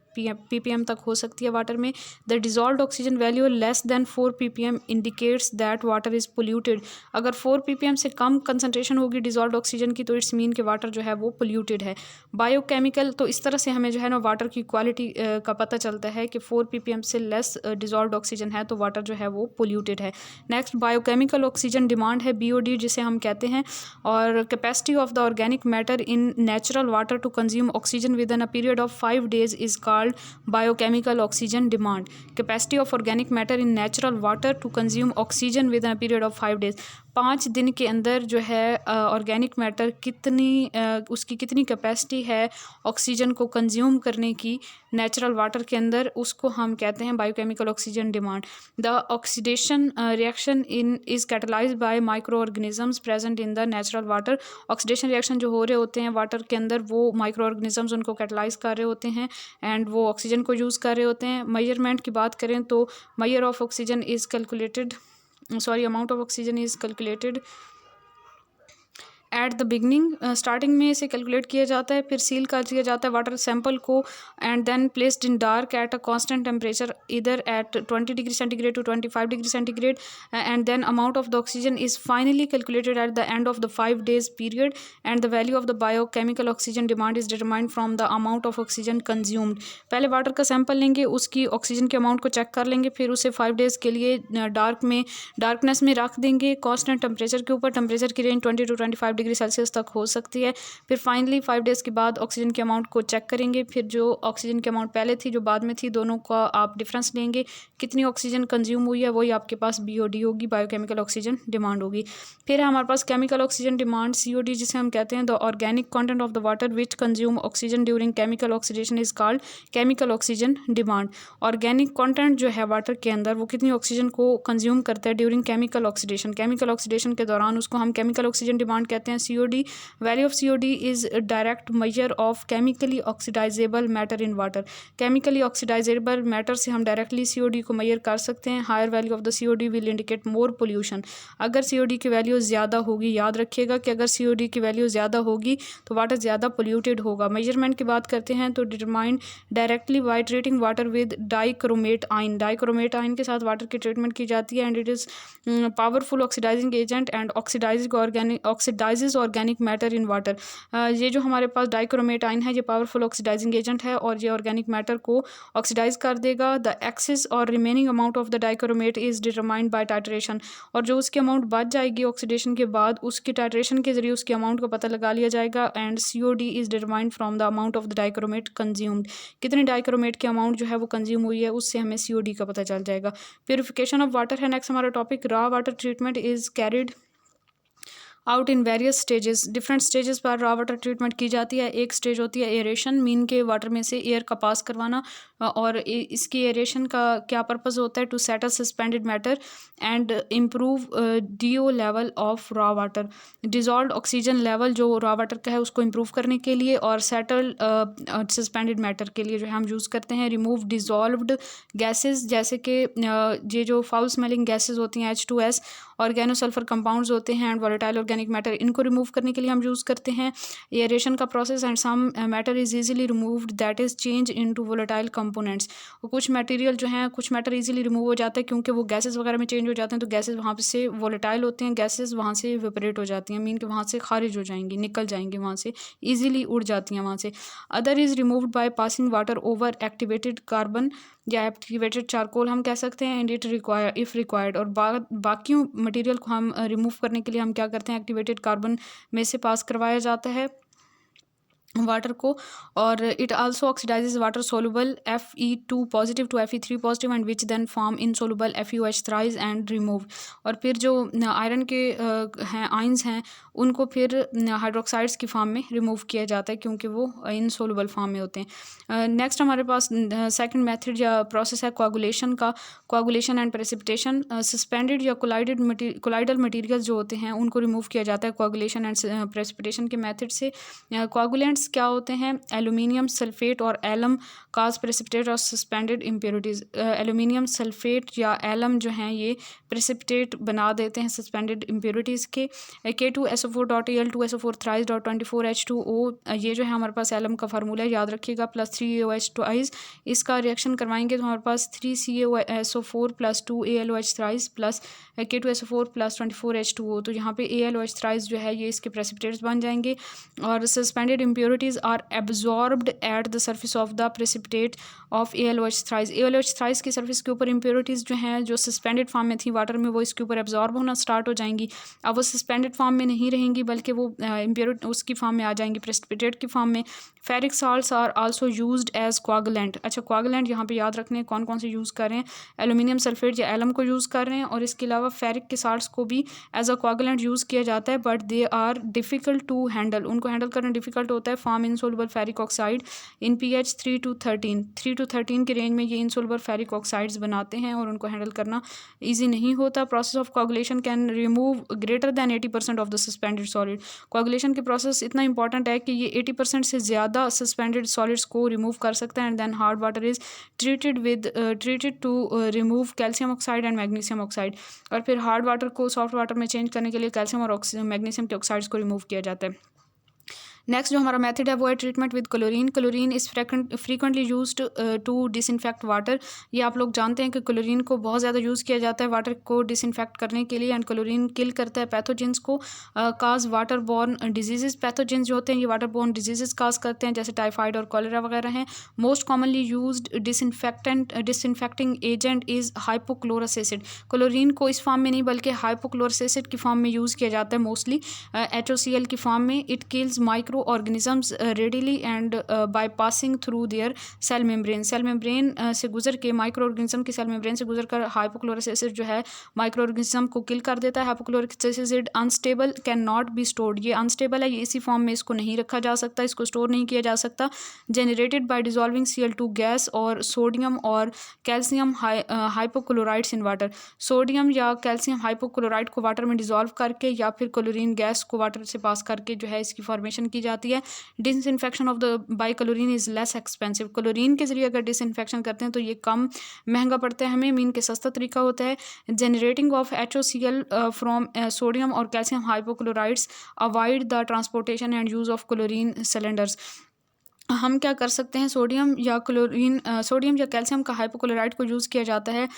Speaker 1: ppm तक हो सकती है वाटर में। The dissolved oxygen value less than 4 ppm indicates that water is polluted. अगर 4 ppm से कम कंसनट्रेशन होगी डिज़ोल्व्ड ऑक्सीजन की, तो इट्स मीन कि वाटर जो है वो पोल्यूटेड है। बायोकेमिकल, तो इस तरह से हमें जो है ना वाटर की क्वालिटी का पता चलता है कि 4 ppm से लेस डिज़ोल्व्ड ऑक्सीजन है तो वाटर जो है वो पोल्यूटेड है। नेक्स्ट बायोकेमिकल ऑक्सीजन डिमांड है BOD जिसे हम कहते हैं, और capacity of the organic matter in natural water to consume oxygen with in a period of 5 days is called biochemical oxygen demand. Capacity of organic matter in natural water to consume oxygen with in a period of 5 days। 5 दिन के अंदर जो है ऑर्गेनिक मैटर कितनी उसकी कितनी कैपेसिटी है ऑक्सीजन को कंज्यूम करने की नेचुरल वाटर के अंदर, उसको हम कहते हैं biochemical oxygen demand. The oxidation reaction in is catalysed bye micro organisms present in the natural water. Oxidation reaction जो हो रहे होते हैं वाटर के अंदर, वो माइक्रो ऑर्गेनिजम्स उनको कैटलाइज कर रहे होते हैं एंड वो ऑक्सीजन को यूज़ कर रहे होते हैं। मेजरमेंट की बात करें तो measure of oxygen is calculated, amount of oxygen is calculated at the beginning, starting में इसे कैलकुलेट किया जाता है, फिर सील कर दिया जाता है वाटर सैंपल को and then placed in dark at a constant temperature इधर at 20 degree centigrade to 25 degree centigrade, and then amount of the oxygen is finally calculated at the end of the 5 days period, and the value of the biochemical oxygen demand is determined from the amount of oxygen consumed. पहले वाटर का सैंपल लेंगे, उसकी ऑक्सीजन के अमाउंट को चेक कर लेंगे, फिर उसे 5 days के लिए डार्कनेस में रख देंगे कांस्टेंट टेम्परेचर के ऊपर। टेम्परेचर की range 20 to 25 degree degree Celsius तक हो सकती है। फिर फाइनली 5 डेज़ के बाद ऑक्सीजन के अमाउंट को चेक करेंगे, फिर जो ऑक्सीजन की अमाउंट पहले थी जो बाद में थी, दोनों का आप डिफरेंस लेंगे, कितनी ऑक्सीजन कंज्यूम हुई है वही आपके पास BOD होगी, बायोकेमिकल ऑक्सीजन डिमांड होगी। फिर है हमारे पास केमिकल ऑक्सीजन डिमांड COD, जिसे हम कहते हैं the organic content of the water which consume oxygen during chemical oxidation is called chemical oxygen demand. Organic content जो है वाटर के अंदर वो कितनी ऑक्सीजन को कंज्यूम करता है during chemical oxidation, chemical oxidation के दौरान, उसको हम केमिकल ऑक्सीजन डिमांड कहते हैं। COD, value of COD is direct measure of chemically oxidisable matter in water. Chemically oxidisable matter से हम डायरेक्टली COD को मेजर कर सकते हैं। Higher value of the COD will indicate more pollution. अगर COD की वैल्यू ज़्यादा होगी, याद रखिएगा कि अगर COD की वैल्यू ज़्यादा होगी तो वाटर ज़्यादा पोल्यूटेड होगा। मेजरमेंट की बात करते हैं तो determined directly by treating water with dichromate ion. Dichromate ion के साथ वाटर की ट्रीटमेंट की जाती है and it is powerful oxidising agent and oxidises organic matter in water. ये जो हमारे पास डाइक्रोमेट आयन है ये पावरफुल ऑक्सीडाइजिंग एजेंट है और ये ऑर्गेनिक मैटर को ऑक्सीडाइज कर देगा। द एक्सेस और remaining amount of the dichromate is determined by titration. और जो उसकी अमाउंट बच जाएगी ऑक्सीडेशन के बाद, उसकी टाइट्रेशन के जरिए उसकी अमाउंट का पता लगा लिया जाएगा and COD is determined from the amount of the dichromate consumed. कितनी डाइक्रोमेट की अमाउंट जो है वो कंज्यूम हुई है उससे हमें COD का पता चल जाएगा। प्यूरिफिकेशन ऑफ वाटर है नेक्स्ट हमारा topic. Raw water treatment is carried out in various stages. Different stages पर रॉ वाटर ट्रीटमेंट की जाती है। एक स्टेज होती है एरेशन, मीन के वाटर में से एयर का पास करवाना, और इसकी एरेशन का क्या पर्पस होता है? To settle suspended matter and improve DO level of raw water. Dissolve oxygen level जो रॉ वाटर का है उसको इम्प्रूव करने के लिए और सेटल सस्पेंडेड मैटर के लिए जो है हम यूज़ करते हैं। रिमूव डिजॉल्व्ड गैसेस, जैसे कि ये जो फाउल स्मेलिंग गैसेस होती हैं H2S, ऑर्गेनोसल्फर कंपाउंड्स होते हैं एंड वोलेटाइल ऑर्गेनिक मैटर, इनको रिमूव करने के लिए हम यूज़ करते हैं। एरेशन का process and some matter is easily removed that is change into volatile components. कुछ मटेरियल जो हैं, कुछ मैटर इजीली रिमूव हो जाता है क्योंकि वो गैसेस वगैरह में चेंज हो जाते हैं, तो गैसेस वहाँ से वोलेटाइल होते हैं, गैसेस वहाँ से इवेपोरेट हो जाती हैं, मीन कि वहाँ से खारिज हो जाएंगी, निकल जाएंगी, वहाँ से ईजिली उड़ जाती हैं वहाँ से। Other is removed by passing water over activated carbon या एक्टिवेटेड चारकोल हम कह सकते हैं, and it require if required. और बाकी मटेरियल को हम रिमूव करने के लिए हम क्या करते हैं, एक्टिवेटेड कार्बन में से पास करवाया जाता है वाटर को। और it also oxidises water soluble Fe2 positive to Fe3 positive and which then form insoluble FeOH thrice and remove. और फिर जो आयरन के हैं आयंस हैं उनको फिर हाइड्रोक्साइड्स की फॉर्म में रिमूव किया जाता है क्योंकि वो इनसोलुबल फॉर्म में होते हैं। नेक्स्ट हमारे पास सेकंड मेथड या प्रोसेस है कोआगुलेशन का। कोआगुलेशन एंड प्रेसिपिटेशन, सस्पेंडेड या कोलाइडल मटेरियल जो होते हैं उनको रिमूव किया जाता है कोआगुलेशन एंड प्रेसिपिटेशन के मेथड से। कोआगुलेंट्स क्या होते हैं? एल्यूमिनियम सल्फेट और एलम काज प्रेसिपिटेट और सस्पेंडेड इम्प्योरिटीज़। एल्यूमिनियम सल्फेट या एलम जो हैं ये प्रेसिपिटेट बना देते हैं सस्पेंडेड इम्प्योरिटीज़ के। K2SO4.Al2SO4 thrice.24H2O, ये जो है हमारे पास एलम का फार्मूला है, याद रखिएगा, प्लस 3AOH ट्वाइस। इसका रिएक्शन करवाएंगे तो हमारे पास 3CaSO4 plus 2ALOH thrice plus K2SO4 plus 24H2O। तो यहाँ पे ALOH थ्राइस जो है ये इसके प्रेसिपिटेट्स बन जाएंगे। और suspended impurities are absorbed at the surface of the precipitate of ALOH thrice. ALOH thrice की सर्फिस के ऊपर इम्प्योरिटीज़ जो हैं जो सस्पेंडेड फॉर्म में थी वाटर में, वो इसके ऊपर एब्जॉर्ब होना स्टार्ट हो जाएंगी। अब वो सस्पेंडेड फॉर्म में नहीं रहेंगी बल्कि वो इम्प्योरिटी उसकी फॉर्म में आ जाएंगी, प्रेसिपिटेट की फॉर्म में। Ferric salts are also used as coagulant. अच्छा, कोआगुलेंट यहाँ पे याद रखने कौन कौन से यूज़ कर रहे हैं? एल्यूमिनियम सल्फेट या एलम को यूज़ कर रहे हैं, और इसके अलावा फेरिक के साल्ट्स को भी एज अ कोआगुलेंट यूज़ किया जाता है, but they are difficult to handle. उनको हैंडल करना डिफ़िकल्ट होता है। Form insoluble ferric oxide in pH 3 to 13। 3 to 13 के रेंज में ये इनसोलुबल फेरिक ऑक्साइड्स बनाते हैं और उनको हैंडल करना ईजी नहीं होता। Process of coagulation can remove greater than 80% of the suspended solid. Coagulation के प्रोसेस इतना इंपॉर्टेंट है कि ये 80% से ज़्यादा सस्पेंडेड सॉलिड्स को रिमूव कर सकता है। And then hard water is treated to remove calcium oxide and magnesium oxide. और फिर हार्ड वाटर को सॉफ्ट वाटर में चेंज करने के लिए कैल्शियम और मैग्नीशियम के ऑक्साइड्स को रिमूव किया जाता है। नेक्स्ट जो हमारा मेथड है वो है treatment with chlorine. Chlorine is frequently used to disinfect water. ये आप लोग जानते हैं कि क्लोरीन को बहुत ज़्यादा यूज़ किया जाता है वाटर को डिसइंफेक्ट करने के लिए, एंड क्लोरीन किल करता है पैथोजेंस को, काज वाटर बॉर्न डिजीज़। पैथोजेंस जो होते हैं ये वाटर बॉर्न डिजीज़ काज करते हैं, जैसे टाइफाइड और कॉलेरा वगैरह हैं। Most commonly used disinfecting agent is hypochlorous acid. Chlorine को इस फॉर्म में नहीं बल्कि हाइपोक्लोरस एसिड की फॉर्म में यूज़ किया जाता है मोस्टली, HOCl की फॉर्म में। It kills micro organisms readily and by passing through their cell membrane. Cell membrane से गुजर के, माइक्रो ऑर्गेनिज्म की सेल मेम्ब्रेन से गुजर कर हाइपोक्लोरस एसिड जो है माइक्रो ऑर्गेनिज्म को किल कर देता है। Hypochloric acid unstable, can not be stored. ये अनस्टेबल है, ये इसी फॉर्म में इसको नहीं रखा जा सकता, इसको स्टोर नहीं किया जा सकता। Generated by dissolving Cl2 gas और सोडियम और calcium hypochlorides in water. Sodium या कैल्शियम हाइपोक्लोराइड को वाटर में डिजॉल्व करके या फिर क्लोरीन गैस को वाटर से पास करके जो है इसकी फॉर्मेशन की जाती है। Disinfection of the by chlorine is less expensive. Chlorine के जरिए अगर डिसइंफेक्शन करते हैं तो ये कम महंगा पड़ता है हमें, मीन के सस्ता तरीका होता है। Generating of HOCl from sodium और calcium hypochlorides, avoid the transportation and use of chlorine cylinders. हम क्या कर सकते हैं, सोडियम या कैल्शियम का हाइपोक्लोराइड को यूज़ किया जाता है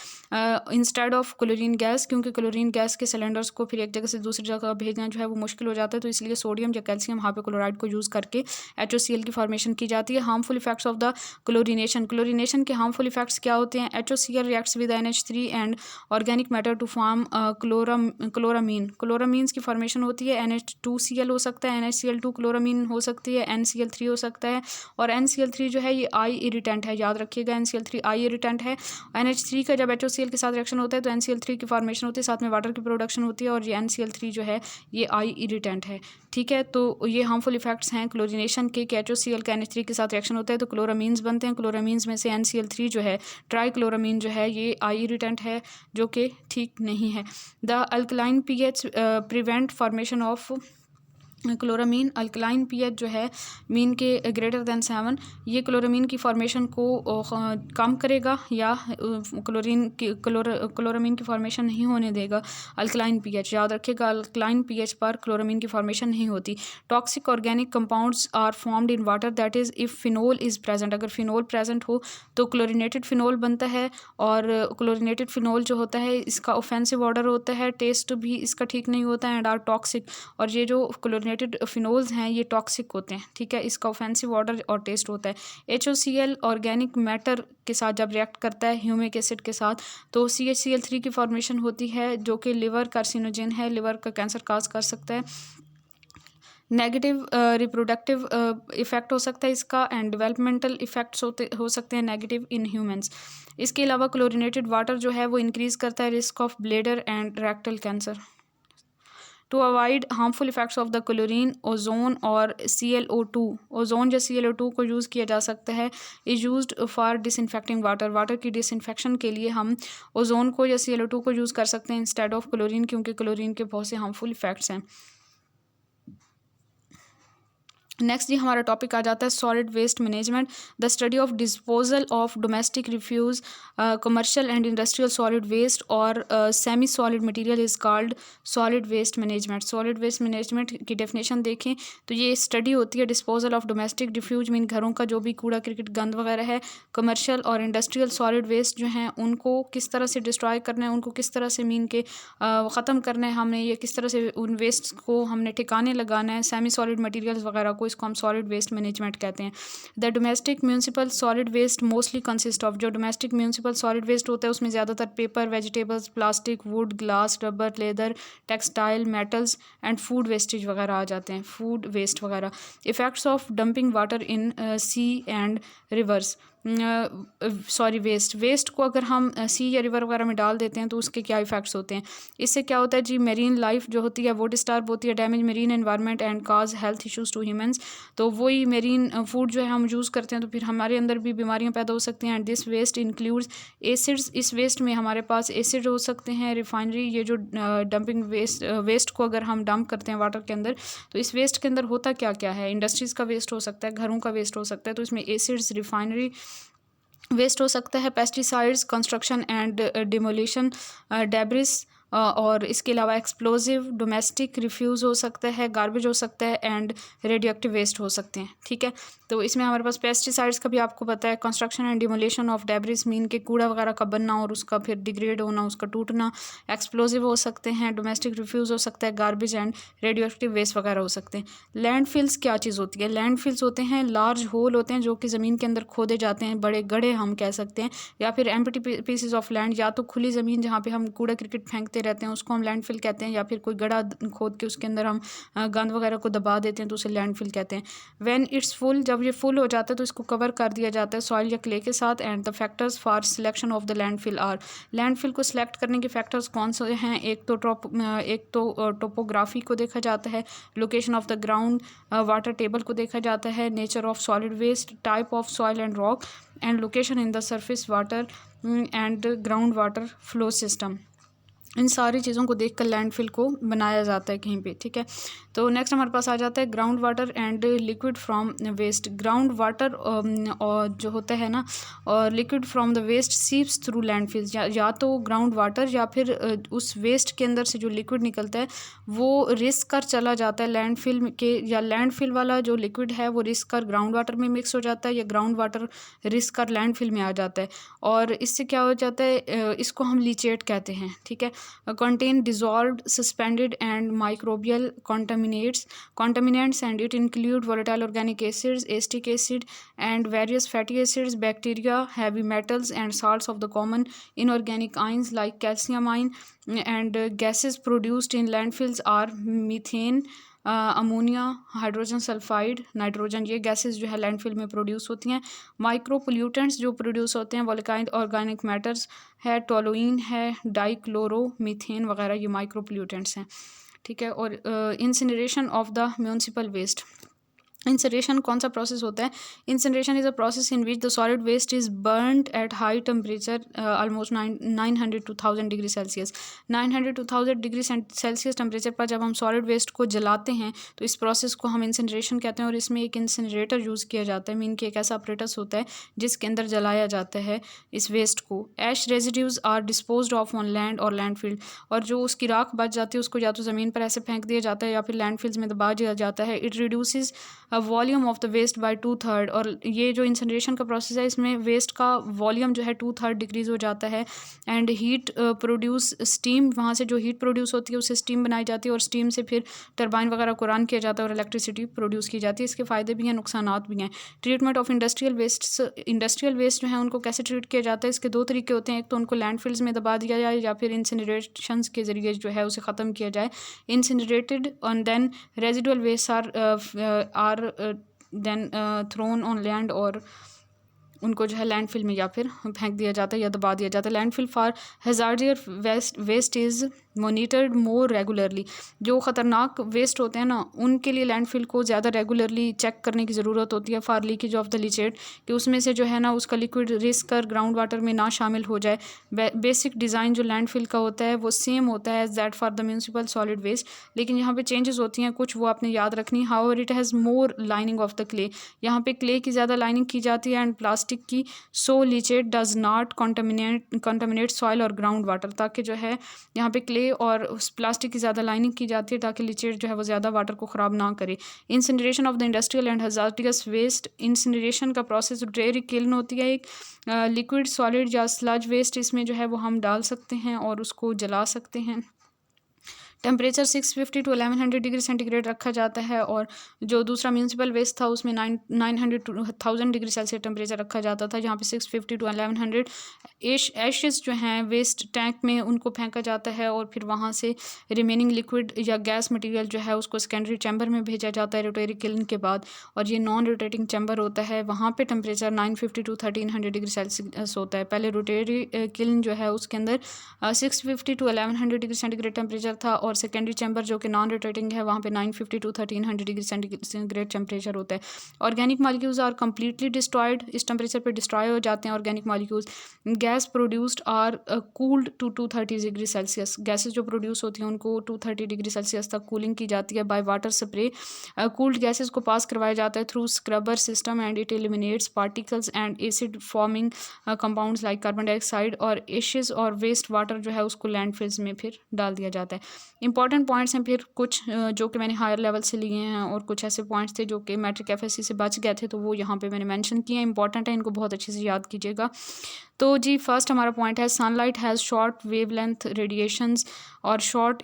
Speaker 1: इंस्टेड ऑफ क्लोरीन गैस, क्योंकि क्लोरीन गैस के सिलेंडर्स को फिर एक जगह से दूसरी जगह भेजना जो है वो मुश्किल हो जाता है, तो इसलिए सोडियम या कैल्शियम हाइपोक्लोराइड को यूज़ करके HOCl की फॉर्मेशन की जाती है। Harmful effects of the chlorination. Chlorination के हार्मफुल इफेक्ट्स क्या होते हैं? HOCl reacts with NH3 and organic matter to form chloramine. Chloramines की फॉर्मेशन होती है, NH2Cl हो सकता है, NaCl2 क्लोरामीन हो सकती है, NCl3 हो सकता है, और NCl3 जो है ये आई इरिटेंट है, याद रखिएगा NCl3 आई इरिटेंट है। NH3 का जब HOCl के साथ रिएक्शन होता है तो NCl3 की फॉर्मेशन होती है, साथ में वाटर की प्रोडक्शन होती है, और ये NCl3 जो है ये आई इरिटेंट है। ठीक है, तो ये हार्मफुल इफेक्ट्स हैं क्लोरीनेशन के कि HOCl का NH3 के साथ रिएक्शन होता है तो क्लोरामीन्स बनते हैं। क्लोरामीन्स में से NCl3 जो है, ट्राईक्लोरामीन जो है, ये आई इरिटेंट है, जो कि ठीक नहीं है। The alkaline pH prevent formation of chloramine. Alkaline pH जो है मीन के ग्रेटर दैन 7, ये क्लोरामीन की फॉर्मेशन को कम करेगा या क्लोरामीन की फॉर्मेशन नहीं होने देगा। अल्कलाइन pH याद रखिएगा, अल्कलाइन pH पर क्लोरामीन की फॉर्मेशन नहीं होती। Toxic organic compounds are formed in water, that is if phenol is present. अगर फिनोल प्रेजेंट हो तो क्लोरीनेटेड फिनोल बनता है, और क्लोरीनेटेड फिनोल जो होता है इसका ऑफेंसिव ऑर्डर होता है, टेस्ट भी इसका ठीक नहीं होता है, एंड आर टॉक्सिक। और ये जो क्लोरीनेटेड फिनोल्स हैं ये टॉक्सिक होते हैं। ठीक है, इसका ऑफेंसिव ऑर्डर और टेस्ट होता है। HOCl ऑर्गेनिक मैटर के साथ जब रिएक्ट करता है ह्यूमिक एसिड के साथ तो CHCl3 की फॉर्मेशन होती है, जो कि लिवर कार्सिनोजेन है, लिवर का कैंसर काज कर सकता है। नेगेटिव रिप्रोडक्टिव इफ़ेक्ट हो सकता है इसका, एंड डेवलपमेंटल इफ़ेक्ट्स हो सकते हैं नेगेटिव इन ह्यूमंस। इसके अलावा क्लोरीनेटेड वाटर जो है वो इंक्रीज़ करता है risk of bladder and rectal cancer. To avoid harmful effects of the chlorine, ozone और ClO2, ओजोन या ClO2 को यूज़ किया जा सकता है, is used for disinfecting water. Water की डिसइंफेक्शन के लिए हम ओजोन को या ClO2 को यूज़ कर सकते हैं इंस्टेड ऑफ क्लोरीन, क्योंकि क्लोरीन के बहुत से हार्मफुल इफेक्ट्स हैं। नेक्स्ट जी हमारा टॉपिक आ जाता है solid waste management. The study of disposal of domestic refuse, commercial and industrial solid waste और semi solid material is called solid waste management. Solid waste management की डेफिनेशन देखें तो ये स्टडी होती है disposal of domestic refuse, mean घरों का जो भी कूड़ा क्रिकेट गंद वगैरह है, कमर्शियल और इंडस्ट्रियल सॉलिड वेस्ट जो हैं उनको किस तरह से डिस्ट्रॉय करना है, उनको किस तरह से मीन के ख़त्म करना है हमने, ये किस तरह से उन वेस्ट को हमने ठिकाने लगाना है। सेमी सॉलिड मटेरियल्स वगैरह को, इसको हम सॉलिड वेस्ट मैनेजमेंट कहते हैं। The domestic municipal solid waste mostly consist of, जो डोमेस्टिक म्यूनसिपल सॉलिड वेस्ट होता है उसमें ज़्यादातर paper, vegetables, plastic, wood, glass, rubber, leather, textile, metals and food wastage वगैरह आ जाते हैं, फूड वेस्ट वगैरह। Effects of dumping water in sea and rivers, waste को अगर हम सी या रिवर वगैरह में डाल देते हैं तो उसके क्या इफ़ेक्ट्स होते हैं। इससे क्या होता है जी, मेरीन लाइफ जो होती है वो डिस्टर्ब होती है, damage marine environment and cause health issues to humans. तो वही मेरीन फूड जो है हम यूज़ करते हैं तो फिर हमारे अंदर भी बीमारियां पैदा हो सकती हैं। And this waste includes acids, इस वेस्ट में हमारे पास एसिड हो सकते हैं। रिफाइनरी, ये जो डंपिंग वेस्ट को अगर हम डंप करते हैं वाटर के अंदर तो इस वेस्ट के अंदर होता क्या क्या है, इंडस्ट्रीज़ का वेस्ट हो सकता है, घरों का वेस्ट हो सकता है, तो इसमें एसिड्स, रिफाइनरी वेस्ट हो सकता है, pesticides, construction and demolition debris और इसके अलावा एक्सप्लोजिव, डोमेस्टिक रिफ्यूज़ हो सकता है, गार्बेज हो सकता है एंड रेडियोएक्टिव वेस्ट हो सकते हैं। ठीक है, तो इसमें हमारे पास पेस्टिसाइड्स का भी आपको पता है, construction and demolition of debris, mean के कूड़ा वगैरह का बनना और उसका फिर डिग्रेड होना, उसका टूटना। एक्सप्लोजिव हो सकते हैं, डोमेस्टिक रिफ्यूज़ हो सकता है, गार्बेज एंड रेडियोएक्टिव वेस्ट वगैरह हो सकते हैं। लैंडफिल्स क्या चीज़ होती है? लैंडफिल्स होते हैं लार्ज होल होते हैं जो कि ज़मीन के अंदर खोदे जाते हैं, बड़े गड्ढे हम कह सकते हैं, या फिर एम्प्टी पीसेस ऑफ लैंड, या तो खुली ज़मीन जहाँ पे हम कूड़ा क्रिकेट फेंकते रहते हैं उसको हम लैंडफिल कहते हैं, या फिर कोई गड्ढा खोद के उसके अंदर हम गंद वगैरह को दबा देते हैं तो उसे लैंडफिल कहते हैं। व्हेन इट्स फुल, जब ये फुल हो जाता है तो इसको कवर कर दिया जाता है सॉइल या क्ले के साथ। And the factors for selection of the landfill are, landfill को सिलेक्ट करने के फैक्टर्स कौन से हैं? एक तो टोपोग्राफी को देखा जाता है, location of the ground water table को देखा जाता है, nature of solid waste, type of soil and rock, and location in the surface water and ground water flow system. इन सारी चीज़ों को देखकर लैंडफिल को बनाया जाता है कहीं पे। ठीक है, तो नेक्स्ट हमारे पास आ जाता है ground water and liquid from waste. Ground water और जो होता है ना, और liquid from the waste seeps through landfills, या तो ग्राउंड वाटर या फिर उस वेस्ट के अंदर से जो लिक्विड निकलता है वो रिस्क कर चला जाता है लैंडफिल के, या लैंडफिल वाला जो लिक्विड है वो रिस्क कर ग्राउंड वाटर में मिक्स हो जाता है, या ग्राउंड वाटर रिस्क कर लैंडफिल में आ जाता है। और इससे क्या हो जाता है, इसको हम लीचेट कहते हैं। ठीक है, contain dissolved, suspended and microbial contaminants, and it include volatile organic acids, acetic acid and various fatty acids, bacteria, heavy metals and salts of the common inorganic ions like calcium ion, and gases produced in landfills are methane, ammonia, hydrogen sulphide, nitrogen, ये गैसेस जो है लैंडफिल में प्रोड्यूस होती हैं। माइक्रो पोल्यूटेंट्स जो प्रोड्यूस होते हैं वोलेटाइल ऑर्गेनिक मैटर्स है, टोलुइन है, डाइक्लोरो मीथेन वगैरह, ये माइक्रो पोल्यूटेंट्स हैं। ठीक है, और incineration of the municipal waste. Incineration कौन सा प्रोसेस होता है? Incineration is a process in which the solid waste is burned at high temperature almost 900 to 1000 degree Celsius. 900 to 1000 degree Celsius temperature पर जब हम सॉलिड वेस्ट को जलाते हैं तो इस प्रोसेस को हम इंसिनरेशन कहते हैं। और इसमें एक इंसिनरेटर यूज़ किया जाता है, मीन कि एक ऐसा अपरेटस होता है जिसके अंदर जलाया जाता है इस वेस्ट को। Ash residues are disposed of on land और लैंडफिल्ड, और जो उसकी राख बच जाती है उसको या तो ज़मीन पर ऐसे फेंक दिया जाता है या फिर लैंडफिल्स में दबा दिया जाता है। It reduces volume of the waste by 2/3, और ये जो इंसिनरेशन का प्रोसेस है इसमें वेस्ट का वॉल्यूम जो है 2/3 डिक्रीज़ हो जाता है। एंड हीट प्रोड्यूस स्टीम, वहाँ से जो हीट प्रोड्यूस होती है उससे स्टीम बनाई जाती है, और स्टीम से फिर टरबाइन वगैरह को रन किया जाता है और इलेक्ट्रिसिटी प्रोड्यूस की जाती है। इसके फ़ायदे भी हैं, नुकसानात भी हैं। ट्रीटमेंट ऑफ इंडस्ट्रियल वेस्ट जो है उनको कैसे ट्रीट किया जाता है? इसके दो तरीके होते हैं, एक तो उनको लैंडफिल्स में दबा दिया जाए या फिर इंसिनरेशन के ज़रिए जो है उसे ख़त्म किया जाए। Incinerated and then residual waste are then thrown on land, और उनको जो है लैंडफिल में या फिर फेंक दिया जाता है या दबा दिया जाता है। Landfill for hazardous waste is monitored more regularly, जो ख़तरनाक वेस्ट होते हैं ना उनके लिए लैंडफिल को ज़्यादा रेगुलरली चेक करने की ज़रूरत होती है। For leakage of the leachate, कि उसमें से जो है ना उसका लिक्विड रिस्क कर ग्राउंड वाटर में ना शामिल हो जाए। बेसिक डिज़ाइन जो लैंडफिल का होता है वो सेम होता है as that for the municipal solid waste, लेकिन यहाँ पे चेंजेस होती हैं कुछ, वो आपने याद रखनी। However it has more lining of the clay, यहाँ पे क्ले की ज़्यादा लाइनिंग की जाती है, एंड प्लास्टिक की। So leachate does not contaminate soil और ग्राउंड वाटर, ताकि जो है यहाँ पे क्ले और उस प्लास्टिक की ज़्यादा लाइनिंग की जाती है ताकि लीचेट जो है वो ज़्यादा वाटर को ख़राब ना करे। Incineration of the industrial and hazardous waste, incineration का प्रोसेस रोटरी किल्न होती है एक। लिक्विड, सॉलिड या स्लज वेस्ट इसमें जो है वो हम डाल सकते हैं और उसको जला सकते हैं। टेम्परेचर 650 to 1100 डिग्री सेंटीग्रेड रखा जाता है, और जो दूसरा म्यूनसिपल वेस्ट था उसमें 900 to 1000 डिग्री सेल्सियस टेम्परेचर रखा जाता था, जहाँ पे 650 to 1100। एशेस जो हैं वेस्ट टैंक में उनको फेंका जाता है, और फिर वहाँ से रिमेनिंग लिक्विड या गैस मटेरियल जो है उसको सेकेंडरी चैम्बर में भेजा जाता है रोटरी किल्न के बाद, और ये नॉन रोटेटिंग चैम्बर होता है। वहाँ पे टेम्परेचर 950 to 1300 डिग्री सेल्सियस होता है। पहले रोटरी किल्न जो है उसके अंदर 650 to 1100 डिग्री सेंटीग्रेड टेम्परेचर था, और सेकेंडरी चैम्बर जो कि नॉन रोटेटिंग है वहाँ पे 950 to 1300 डिग्री सेंटीग्रेड टेम्परेचर होता है। Organic molecules are completely destroyed, इस टेम्परेचर पे डिस्ट्रॉय हो जाते हैं organic molecules. Gas produced are cooled to 230 degree Celsius, gases जो प्रोड्यूस होती हैं उनको 230 डिग्री सेल्सियस तक कूलिंग की जाती है by water spray. Cooled gases को पास करवाया जाता है through scrubber system and it eliminates particles and acid forming compounds like carbon dioxide, और एशेज और वेस्ट वाटर जो है उसको लैंडफिल्स में फिर डाल दिया जाता है। इंपॉर्टेंट पॉइंट्स हैं फिर कुछ जो कि मैंने हायर लेवल से लिए हैं, और कुछ ऐसे पॉइंट्स थे जो कि मैट्रिक एफएससी से बच गए थे तो वो यहाँ पे मैंने मेंशन किए हैं, इंपॉर्टेंट है, इनको बहुत अच्छे से याद कीजिएगा। तो जी फर्स्ट हमारा पॉइंट है sunlight has short wavelength radiations, और शॉर्ट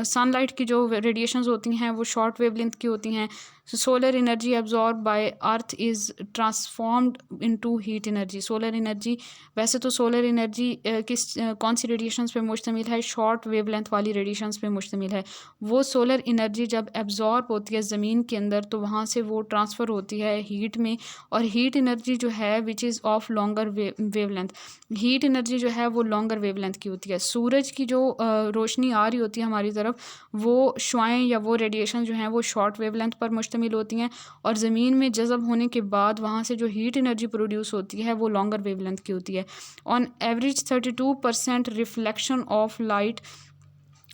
Speaker 1: सनलाइट की जो रेडिएशंस होती हैं वो शॉर्ट वेवलेंथ की होती हैं। Solar energy absorb by earth is transformed into heat energy. Solar energy, वैसे तो सोलर एनर्जी कौन सी रेडिएशंस पे मुश्तमिल है, शॉर्ट वेवलेंथ वाली रेडिएशंस पे मुश्तमिल है। वो सोलर एनर्जी जब एब्जॉर्ब होती है ज़मीन के अंदर तो वहाँ से वो ट्रांसफ़र होती है हीट में, और हीट एनर्जी जो है which is of longer wavelength. Heat energy जो है वो लॉन्गर वेवलेंथ की होती है। सूरज की जो रोशनी आ रही होती है हमारी तरफ, वो शुआएँ या वो रेडिएशन जो हैं वो शॉर्ट वेवलेंथ पर मुश्तमिल होती हैं, और ज़मीन में जज़ब होने के बाद वहाँ से जो हीट एनर्जी प्रोड्यूस होती है वो लॉन्गर वेवलेंथ की होती है। On average 32% reflection of light,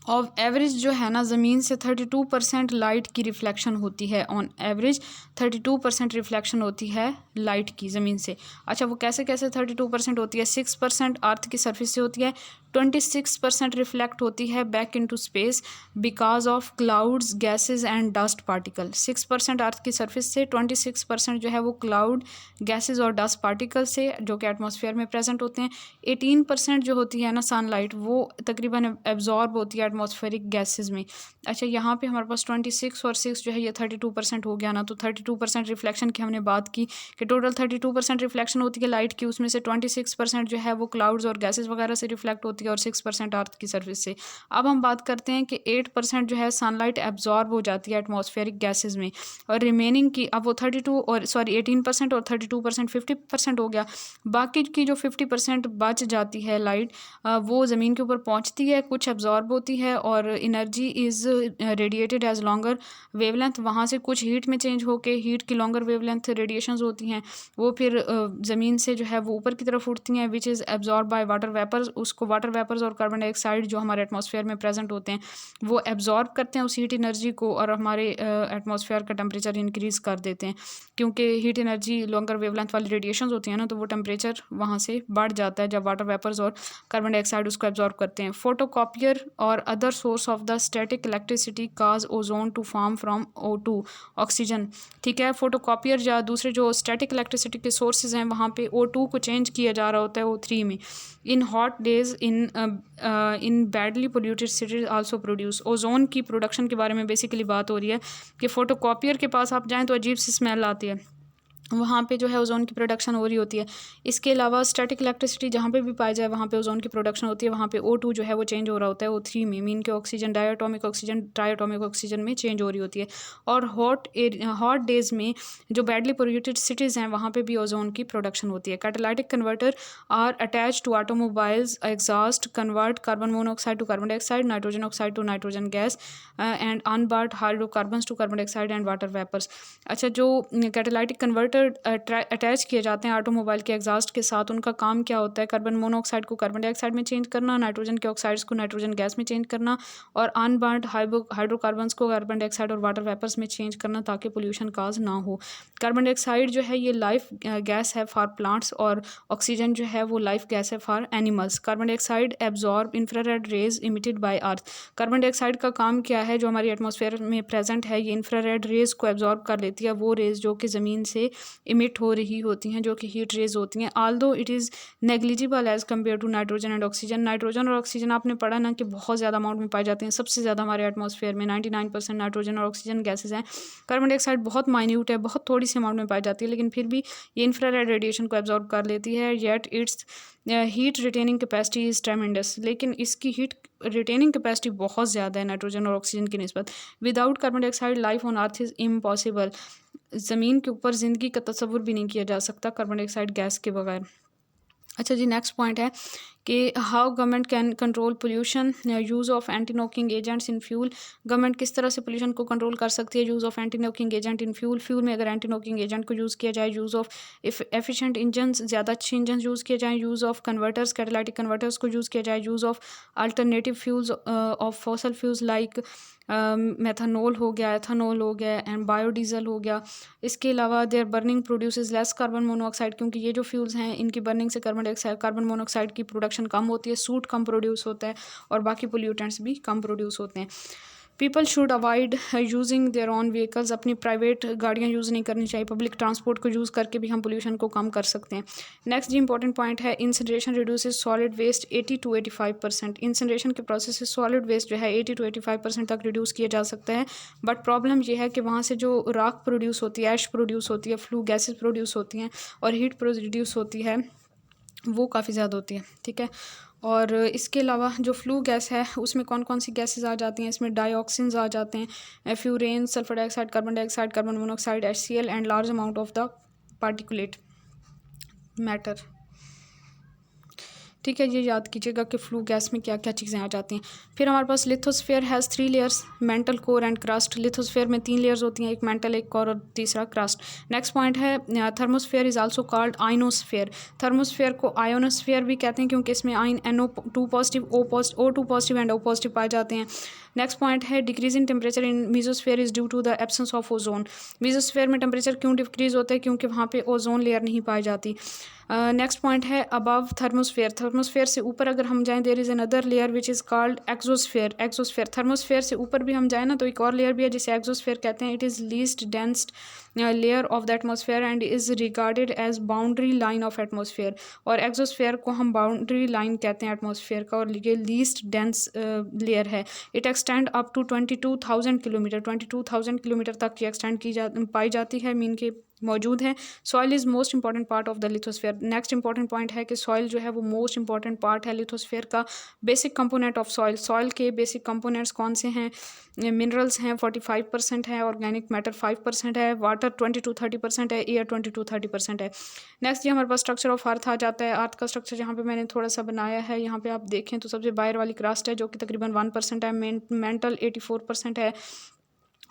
Speaker 1: of average जो है ना ज़मीन से 32% लाइट की रिफ्लेक्शन होती है। ऑन एवरेज 32% रिफ्लेक्शन होती है लाइट की ज़मीन से। अच्छा वो कैसे कैसे 32% होती है, 6% अर्थ की सरफेस से होती है, 26% रिफ्लेक्ट होती है back into space because of clouds gases and dust particle. 6% अर्थ की सरफेस से, 26% जो है वो क्लाउड गैसेस और डस्ट पार्टिकल से जो कि एटमॉस्फेयर में प्रेजेंट होते हैं। 18% जो होती है ना सनलाइट वो तकरीबन एब्जॉर्ब होती है एटमॉस्फेरिक गैसेस में। अच्छा यहाँ पे हमारे पास 26 और 6 जो है ये 32% हो गया ना, तो 32% रिफ्लेक्शन की हमने बात की कि टोटल 32% रिफ्लेक्शन होती है लाइट की, उसमें से 26% जो है वो क्लाउड्स और गैसेस वगैरह से रिफ्लेक्ट होती है और 6% अर्थ की सरफेस से। अब हम बात करते हैं कि 8% जो है सनलाइट एब्जॉर्ब हो जाती है एटमॉस्फेरिक गैसेस में, और रिमेनिंग की अब वो 18% और 32% 50% हो गया। बाकी की जो 50% बच जाती है लाइट वो ज़मीन के ऊपर पहुंचती है, कुछ एब्जॉर्ब होती है और energy is radiated as longer wavelength. वहाँ से कुछ हीट में चेंज होके हीट की लॉन्गर वेवलेंथ रेडिएशंस होती हैं, वो फिर ज़मीन से जो है वो ऊपर की तरफ उठती हैं which is absorb by water vapours. उसको वाटर वेपर्स और कार्बन डाइऑक्साइड जो हमारे एटमॉस्फेयर में प्रेजेंट होते हैं वो एब्जॉर्ब करते हैं उस हीट एनर्जी को, और हमारे एटमॉस्फेयर का टेम्परेचर इंक्रीज़ कर देते हैं, क्योंकि हीट एनर्जी लॉन्गर वेवलेंथ वाली रेडिएशंस होती हैं ना, तो वो टेम्परेचर वहाँ से बढ़ जाता है जब वाटर वेपर्स और कार्बन डाइऑक्साइड उसको एब्जॉर्ब करते हैं। फोटोकॉपियर और other source of the static electricity cause ozone to form from O2 oxygen. ठीक है, फोटोकॉपियर या दूसरे जो स्टैटिक इलेक्ट्रिसिटी के सोर्सेज हैं वहाँ पे O2 को चेंज किया जा रहा होता है O3 में। In hot days in badly polluted cities also produce. Ozone की प्रोडक्शन के बारे में बेसिकली बात हो रही है कि फोटोकॉपियर के पास आप जाएँ तो अजीब सी स्मेल आती है, वहाँ पे जो है ओजोन की प्रोडक्शन हो रही होती है। इसके अलावा स्टैटिक इलेक्ट्रिसिटी जहाँ पे भी पाई जाए वहाँ पे ओजोन की प्रोडक्शन होती है, वहाँ पे O2 जो है वो चेंज हो रहा होता है O3 में, मीन के oxygen diatomic oxygen triatomic oxygen में चेंज हो रही होती है। और हॉट डेज में जो बैडली पोल्यूटेड सिटीज़ हैं वहाँ पे भी ओजोन की प्रोडक्शन होती है। Catalytic converter are attach to automobiles exhaust convert carbon monoxide to carbon dioxide, nitrogen oxide to nitrogen gas and unburned hydrocarbons to carbon dioxide and water vapours. अच्छा जो कैटालाइटिक कन्वर्टर अटैच किए जाते हैं ऑटोमोबाइल के एग्जॉस्ट के साथ, उनका काम क्या होता है, कार्बन मोनोऑक्साइड को कार्बन डाइऑक्साइड में चेंज करना, नाइट्रोजन के ऑक्साइड्स को नाइट्रोजन गैस में चेंज करना, और अनबर्न्ड हाइड्रोकार्बन्स को कार्बन डाइऑक्साइड और वाटर वेपर्स में चेंज करना ताकि पोल्यूशन काज ना हो। कार्बन डाइऑक्साइड जो है ये लाइफ गैस है फॉर प्लांट्स, और ऑक्सीजन जो है वो लाइफ गैस है for animals. Carbon dioxide absorb infrared rays emitted by earth. Carbon dioxide का काम क्या है, जो हमारी एटमॉस्फेयर में प्रेजेंट है ये इंफ्रारेड रेज को एब्जॉर्ब कर लेती है, वो रेज जो कि ज़मीन से इमिट हो रही होती हैं, जो कि हीट रेज होती हैं। Although it is negligible as compare to nitrogen and oxygen. Nitrogen और ऑक्सीजन आपने पढ़ा ना कि बहुत ज़्यादा अमाउंट में पाए जाते हैं, सबसे ज़्यादा हमारे एटमॉस्फेयर में 99% नाइट्रोजन और ऑक्सीजन गैसेज हैं। कार्बन डाइऑक्साइड बहुत माइन्यूट है, बहुत थोड़ी सी अमाउंट में पाई जाती है, लेकिन फिर भी ये इंफ्रारेड रेडिएशन को एब्जॉर्ब कर लेती है। Yet it's heat retaining capacity is ट्रेमेंडस। लेकिन इसकी हीट रिटेनिंग कैपेसिटी बहुत ज़्यादा है नाइट्रोजन और ऑक्सीजन की निस्बत। Without carbon dioxide life on earth is impossible. ज़मीन के ऊपर ज़िंदगी का तसव्वुर भी नहीं किया जा सकता कार्बन डाइऑक्साइड गैस के बगैर। अच्छा जी नेक्स्ट पॉइंट है कि how government can control pollution, use of anti knocking agents in fuel. Government किस तरह से पोल्यूशन को कंट्रोल कर सकती है, use of anti knocking agent in fuel. Fuel में अगर एंटी नॉकिंग एजेंट को यूज़ किया जाए, यूज़ ऑफ एफिशिएंट इंजन, ज़्यादा अच्छे इंजन यूज़ किए जाएँ, use of converters, catalytic converters को यूज़ किया जाए, use of alternative fuels of fossil fuels like methanol हो गया, एथनॉल हो गया एंड बायोडीज़ल हो गया। इसके अलावा their burning produces less carbon monoxide, क्योंकि ये जो फ्यूल्स हैं इनकी बर्निंग से कार्बन मोनोऑक्साइड की प्रोडक्शन कम होती है, सूट कम प्रोड्यूस होता है और बाकी पोल्यूटेंट्स भी कम प्रोड्यूस होते हैं। People should avoid using their own vehicles, अपनी प्राइवेट गाड़ियाँ यूज़ नहीं करनी चाहिए, पब्लिक ट्रांसपोर्ट को यूज़ करके भी हम पोल्यूशन को कम कर सकते हैं। नेक्स्ट जी इंपॉर्टेंट पॉइंट है incineration reduces solid waste 80 to 85%। Incineration के प्रोसेस से सॉलिड वेस्ट जो है 80 to 85% तक रिड्यूस किया जा सकता है। बट प्रॉब्लम ये है कि वहाँ से जो राख प्रोड्यूस होती है, ऐश प्रोड्यूस होती है, फ्लू गैसेज प्रोड्यूस होती हैं और हीट प्रोड्यूस होती है, वो काफ़ी ज़्यादा होती है। ठीक है, और इसके अलावा जो फ्लू गैस है उसमें कौन कौन सी गैसेस आ जाती हैं, इसमें डाइऑक्सिन्स आ जाते हैं, furan, sulphur dioxide, carbon dioxide, carbon monoxide, HCl and large amount of the particulate matter. ठीक है, ये याद कीजिएगा कि फ्लू गैस में क्या क्या चीज़ें आ जाती हैं। फिर हमारे पास lithosphere has 3 layers, mantle, core and crust. Lithosphere में 3 लेयर्स होती हैं, एक मेंटल, एक कोर और तीसरा क्रस्ट। नेक्स्ट पॉइंट है thermosphere is also called ionosphere. Thermosphere को आयोनोस्फेयर भी कहते हैं क्योंकि इसमें ion NO2 positive, O2 positive and O positive पाए जाते हैं। नेक्स्ट पॉइंट है decrease in temperature in mesosphere is due to the absence of ozone. Mesosphere में टेम्परेचर क्यों डिक्रीज होता है, क्योंकि वहाँ पे ओजोन लेयर नहीं पाई जाती। नेक्स्ट पॉइंट है अबव थर्मोस्फेयर। थर्मोस्फेयर से ऊपर अगर हम जाएं there is another layer which is called exosphere. Exosphere, thermosphere से ऊपर भी हम जाएं ना तो एक और लेयर भी है जिसे एक्सोस्फेयर कहते हैं। It is least densed layer of the atmosphere and is regarded as boundary line of atmosphere. और एक्सोस्फेयर को हम बाउंड्री लाइन कहते हैं एटमोसफेयर का, और ये लीस्ट डेंस लेयर है। It extend up to 22,000 kilometre, 22,000 kilometre तक ये एक्सटेंड पाई जाती है, मीन के मौजूद है। Soil is most important part of the lithosphere. Next important point है कि सॉइल जो है वो मोस्ट इंपॉर्टेंट पार्ट है लिथोस्फेयर का। Basic component of soil, soil के बेसिक कंपोनेंट्स कौन से हैं? मिनरल्स हैं 45% है, ऑर्गेनिक मैटर 5% है, वाटर 20 to 30% है, एयर 20 to 30% है। नेक्स्ट ये हमारे पास स्ट्रक्चर ऑफ अर्थ आ जाता है। अर्थ का स्ट्रक्चर यहाँ पे मैंने थोड़ा सा बनाया है, यहाँ पे आप देखें तो सबसे बाहर वाली क्रस्ट है जो कि तकरीबन 1% है, मेंटल 84% है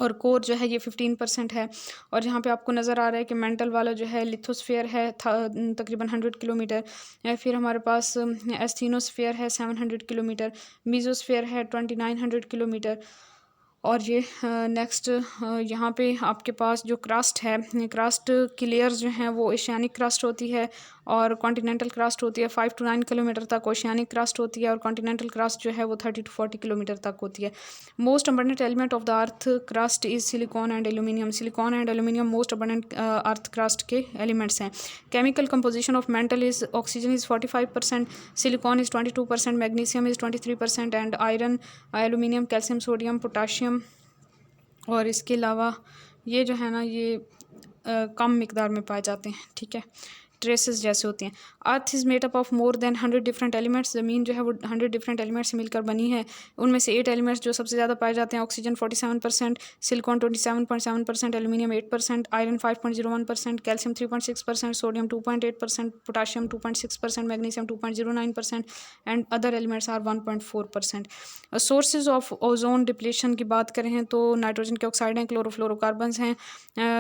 Speaker 1: और कोर जो है ये 15% है। और यहाँ पे आपको नज़र आ रहा है कि मेंटल वाला जो है लिथोस्फेयर है तकरीबन 100 किलोमीटर। फिर हमारे पास एस्थीनोस्फेयर है 700 किलोमीटर, मीजोस्फेयर है 2900 किलोमीटर। और ये नेक्स्ट यहाँ पे आपके पास जो क्रस्ट है, क्रस्ट की लेयर्स जो हैं वो ओशियानिक क्रस्ट होती है और कॉन्टिनेंटल क्रस्ट होती है। 5 to 9 किलोमीटर तक ओशियानिक क्रस्ट होती है और कॉन्टिनेंटल क्रस्ट जो है वो 30 to 40 किलोमीटर तक होती है। Most abundant element of the earth crust is silicon and aluminium. Silicon and aluminium most abundant earth crust के एलिमेंट्स हैं। Chemical composition of mental is oxygen is 45%, silicon is 22%, magnesium is 23% and iron, aluminium, calcium, sodium, potassium. और इसके अलावा ये जो है ना ये कम मिकदार में पाए जाते हैं। ठीक है, ट्रेसेस जैसे होती हैं। Earth is made up of more than 100 different elements. ज़मीन जो है वो 100 डिफरेंट एलिमेंट्स से मिलकर बनी है। उनमें से 8 एलिमेंट्स जो सबसे ज़्यादा पाए जाते हैं, oxygen 47%, silicon 27.7%, aluminium 8%, iron 5.01%, calcium 3.6%, sodium 2.8%, potassium 2.6%, magnesium 2.09% and other elements are 1.4%। Sources of ozone depletion की बात करें तो नाइट्रोजन के ऑक्साइड हैं, क्लोरोफ्लोरोकार्बन्स हैं,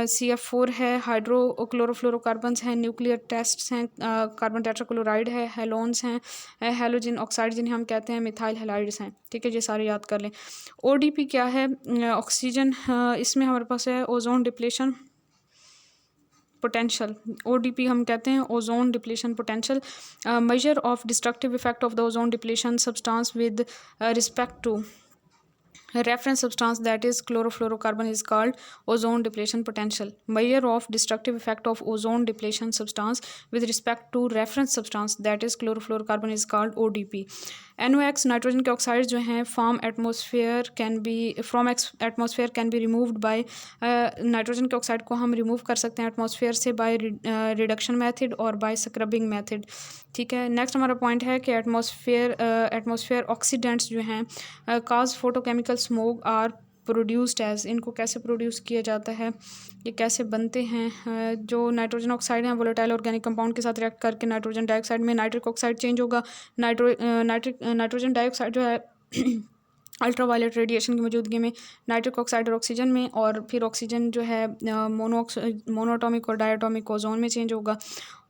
Speaker 1: CF4 है, हाइड्रो क्लोरोफ्लोरोकार्बन्स हैं, न्यूक्लियर टेस्ट्स हैं, कार्बन टेट्राक्लोराइड है, हेलोन्स हैं, हेलोजन ऑक्साइड जिन्हें हम कहते हैं, मिथाइल हैलाइड्स हैं। ठीक है, ये सारे याद कर लें। ODP क्या है? ऑक्सीजन, इसमें हमारे पास है ओजोन डिप्लीशन पोटेंशियल। ODP हम कहते हैं ozone depletion potential, measure of destructive effect of the ozone depletion substance with respect to reference substance that is chlorofluorocarbon is called ozone depletion potential. Measure of destructive effect of ozone depletion substance with respect to reference substance that is chlorofluorocarbon is called ODP. NOx nitrogen के ऑक्साइड जो हैं from atmosphere can be removed by, nitrogen के ऑक्साइड को हम रिमूव कर सकते हैं एटमोसफेयर से बाय रिडक्शन मेथड और बाय स्क्रबिंग मेथड। ठीक है, नेक्स्ट हमारा पॉइंट है कि एटमोसफेयर ऑक्सीडेंट्स जो हैं cause photochemical smoke are produced as, इनको कैसे प्रोड्यूस किया जाता है, ये कैसे बनते हैं। जो नाइट्रोजन ऑक्साइड हैं वोलेटाइल ऑर्गेनिक कंपाउंड के साथ रिएक्ट करके नाइट्रोजन डाइऑक्साइड में नाइट्रिक ऑक्साइड चेंज होगा। नाइट्रोजन डाइऑक्साइड जो है अल्ट्रावायलेट रेडिएशन की मौजूदगी में नाइट्रिक ऑक्साइड और ऑक्सीजन में, और फिर ऑक्सीजन जो है मोनोटॉमिक और डायटॉमिक ओजोन में चेंज होगा,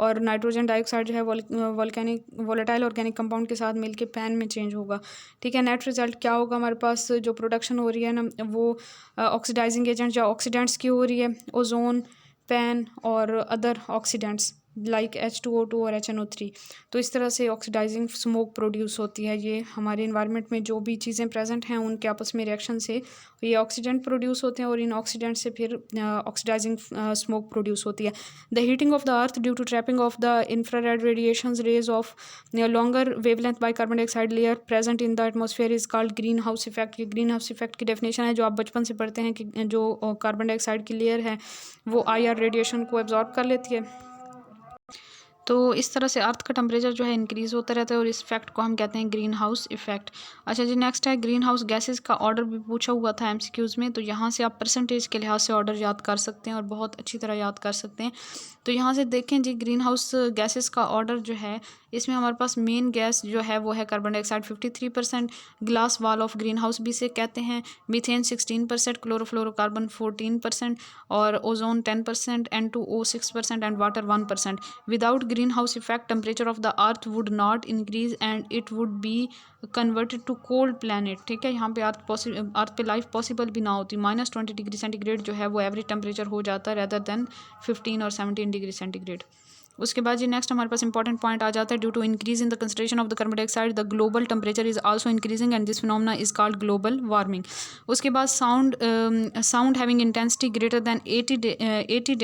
Speaker 1: और नाइट्रोजन डाइऑक्साइड जो है वोलेटाइल ऑर्गेनिक कंपाउंड के साथ मिलके पैन में चेंज होगा। ठीक है, नेट रिजल्ट क्या होगा हमारे पास, जो प्रोडक्शन हो रही है ना वो ऑक्सीडाइजिंग एजेंट्स या ऑक्सीडेंट्स की हो रही है, ओजोन, पैन और अदर ऑक्सीडेंट्स लाइक H2O2 और HNO3। तो इस तरह से ऑक्सीडाइजिंग स्मोक प्रोड्यूस होती है। ये हमारे इन्वायरमेंट में जो भी चीज़ें प्रेजेंट हैं उनके आपस में रिएक्शन से ये ऑक्सीडेंट प्रोड्यूस होते हैं और इन ऑक्सीडेंट से फिर ऑक्सीडाइजिंग स्मोक प्रोड्यूस होती है। The heating of the earth due to trapping of the infrared radiations rays of longer wavelength by carbon dioxide layer present in the atmosphere is called green house effect. ये ग्रीन हाउस इफेक्ट की डेफिनेशन है जो आप बचपन से पढ़ते हैं कि जो कार्बन डाइऑक्साइड की लेयर है वो IR रेडिएशन को एब्जॉर्ब कर लेती है। तो इस तरह से अर्थ का टेम्परेचर जो है इंक्रीज़ होता रहता है और इस इफेक्ट को हम कहते हैं ग्रीन हाउस इफेक्ट। अच्छा जी, नेक्स्ट है ग्रीन हाउस गैसेस का ऑर्डर भी पूछा हुआ था MCQs में, तो यहाँ से आप परसेंटेज के लिहाज से ऑर्डर याद कर सकते हैं और बहुत अच्छी तरह याद कर सकते हैं। तो यहाँ से देखें जी, ग्रीन हाउस गैसेस का ऑर्डर जो है इसमें हमारे पास मेन गैस जो है वो है carbon dioxide 53%, glass wall of green house भी से कहते हैं, मीथेन 16%, क्लोरोफ्लोरोकार्बन 14% और ozone 10%, N2O 6% and water 1%। Without green house effect temperature of the earth would not increase and it would be converted to cold planet. ठीक है, यहाँ पे अर्थ पे लाइफ पॉसिबल भी ना होती। -20 डिग्री सेंटीग्रेड जो है वो एवरेज टेम्परेचर हो जाता है रेदर देन 15 और 17 डिग्री सेंटीग्रेड। उसके बाद जी नेक्स्ट हमारे पास इंपॉर्टेंट पॉइंट आ जाता है, due to increase in the concentration of the carbon dioxide the global temperature is also increasing and this phenomena is called global warming. उसके बाद sound having intensity greater than 80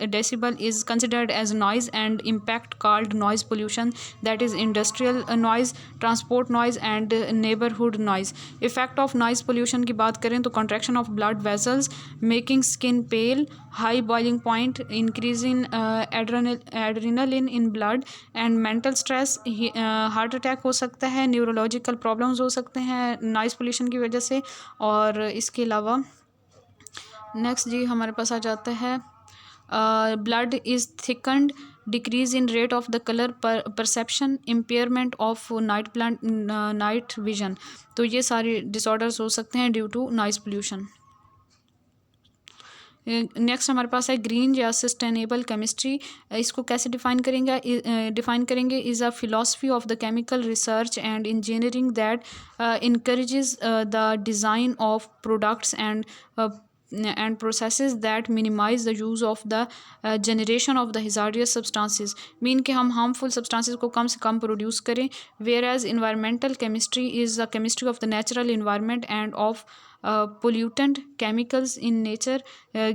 Speaker 1: decibel is considered as noise and impact called noise pollution, that is industrial noise, transport noise and neighbourhood noise. Effect of noise pollution की बात करें तो contraction of blood vessels, making skin pale, high boiling point, increase in adrenaline in blood and mental stress, heart attack हो सकता है, न्यूरोलॉजिकल प्रॉब्लम्स हो सकते हैं नॉइज़ पोल्यूशन की वजह से। और इसके अलावा नेक्स्ट जी हमारे पास आ जाता है blood is thickened, decrease in rate of the colour perception, impairment of night vision. तो ये सारे डिसऑर्डर्स हो सकते हैं due to noise pollution. Next हमारे पास है ग्रीन या सस्टेनेबल केमिस्ट्री। इसको कैसे डिफ़ाइन करेंगे is a philosophy of the chemical research and engineering that encourages the design of products and processes that minimize the use of the generation of the hazardous substances, mean कि हम harmful substances को कम से कम प्रोड्यूस करें। whereas environmental chemistry is the chemistry of the natural environment and of pollutant chemicals in nature.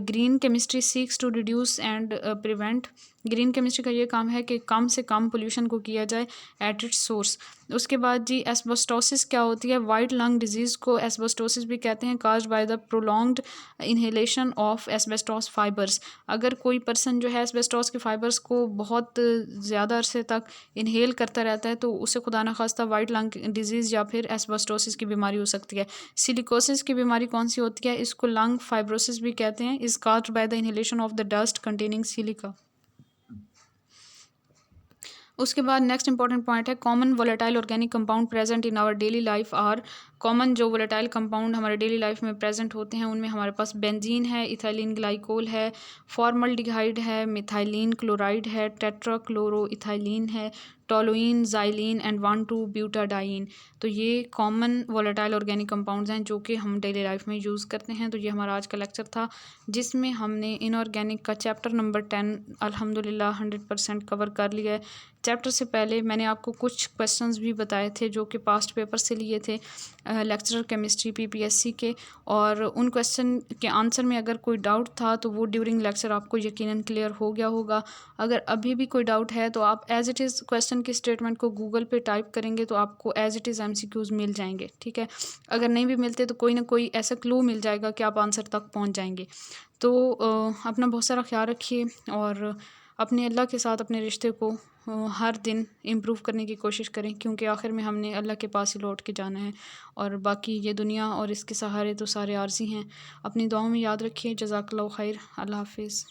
Speaker 1: Green chemistry seeks to reduce and prevent. Green chemistry का ये काम है कि कम से कम पोल्यूशन को किया जाए एट इट्स सोर्स। उसके बाद जी एस्बेस्टोसिस क्या होती है, वाइट लंग डिजीज़ को एस्बेस्टोसिस भी कहते हैं, caused by the prolonged inhalation of asbestos fibres. अगर कोई पर्सन जो है एस्बेस्टोस के फाइबर्स को बहुत ज़्यादा अरसे तक इन्हेल करता रहता है तो उसे खुदा न खास्ता वाइट लंग डिजीज़ या फिर एस्बेस्टोसिस की बीमारी हो सकती है। सिलिकोसिस की बीमारी कौन सी होती है, इसको लंग फाइब्रोसिस भी कहते हैं, is caused by the inhalation of the dust containing silica. उसके बाद नेक्स्ट इंपॉर्टेंट पॉइंट है common volatile organic compound present in our daily life are. Common जो वोलेटाइल कंपाउंड हमारे डेली लाइफ में प्रेजेंट होते हैं उनमें हमारे पास बेंजीन है, इथाइलिन ग्लाइकोल है, फॉर्मल्डिहाइड है, मिथाइलिन क्लोराइड है, टेट्राक्लोरोइथाइलिन है, टोलुइन, ज़ाइलिन एंड 1,2-ब्यूटाडाइन। तो ये कॉमन वोलेटाइल ऑर्गेनिक कंपाउंड्स हैं जो कि हम डेली लाइफ में यूज़ करते हैं। तो ये हमारा आज का लेक्चर था जिसमें हमने इनऑर्गेनिक का चैप्टर नंबर 10 अल्हम्दुलिल्लाह 100% कवर कर लिया है। चैप्टर से पहले मैंने आपको कुछ क्वेश्चंस भी बताए थे जो कि पास्ट पेपर से लिए थे लेक्चरर केमिस्ट्री PPSC के, और उन क्वेश्चन के आंसर में अगर कोई डाउट था तो वो ड्यूरिंग लेक्चर आपको यकीनन क्लियर हो गया होगा। अगर अभी भी कोई डाउट है तो आप एज़ इट इज़ क्वेश्चन की स्टेटमेंट को गूगल पे टाइप करेंगे तो आपको एज़ इट इज़ MCQs मिल जाएंगे। ठीक है, अगर नहीं भी मिलते तो कोई ना कोई ऐसा क्लू मिल जाएगा कि आप आंसर तक पहुँच जाएंगे। तो अपना बहुत सारा ख्याल रखिए और अपने अल्लाह के साथ अपने रिश्ते को हर दिन इम्प्रूव करने की कोशिश करें, क्योंकि आखिर में हमने अल्लाह के पास ही लौट के जाना है और बाकी ये दुनिया और इसके सहारे तो सारे आर्जी हैं। अपनी दुआओं में याद रखिए। जज़ाकल्लाहु खैर। अल्लाह हाफ़िज़।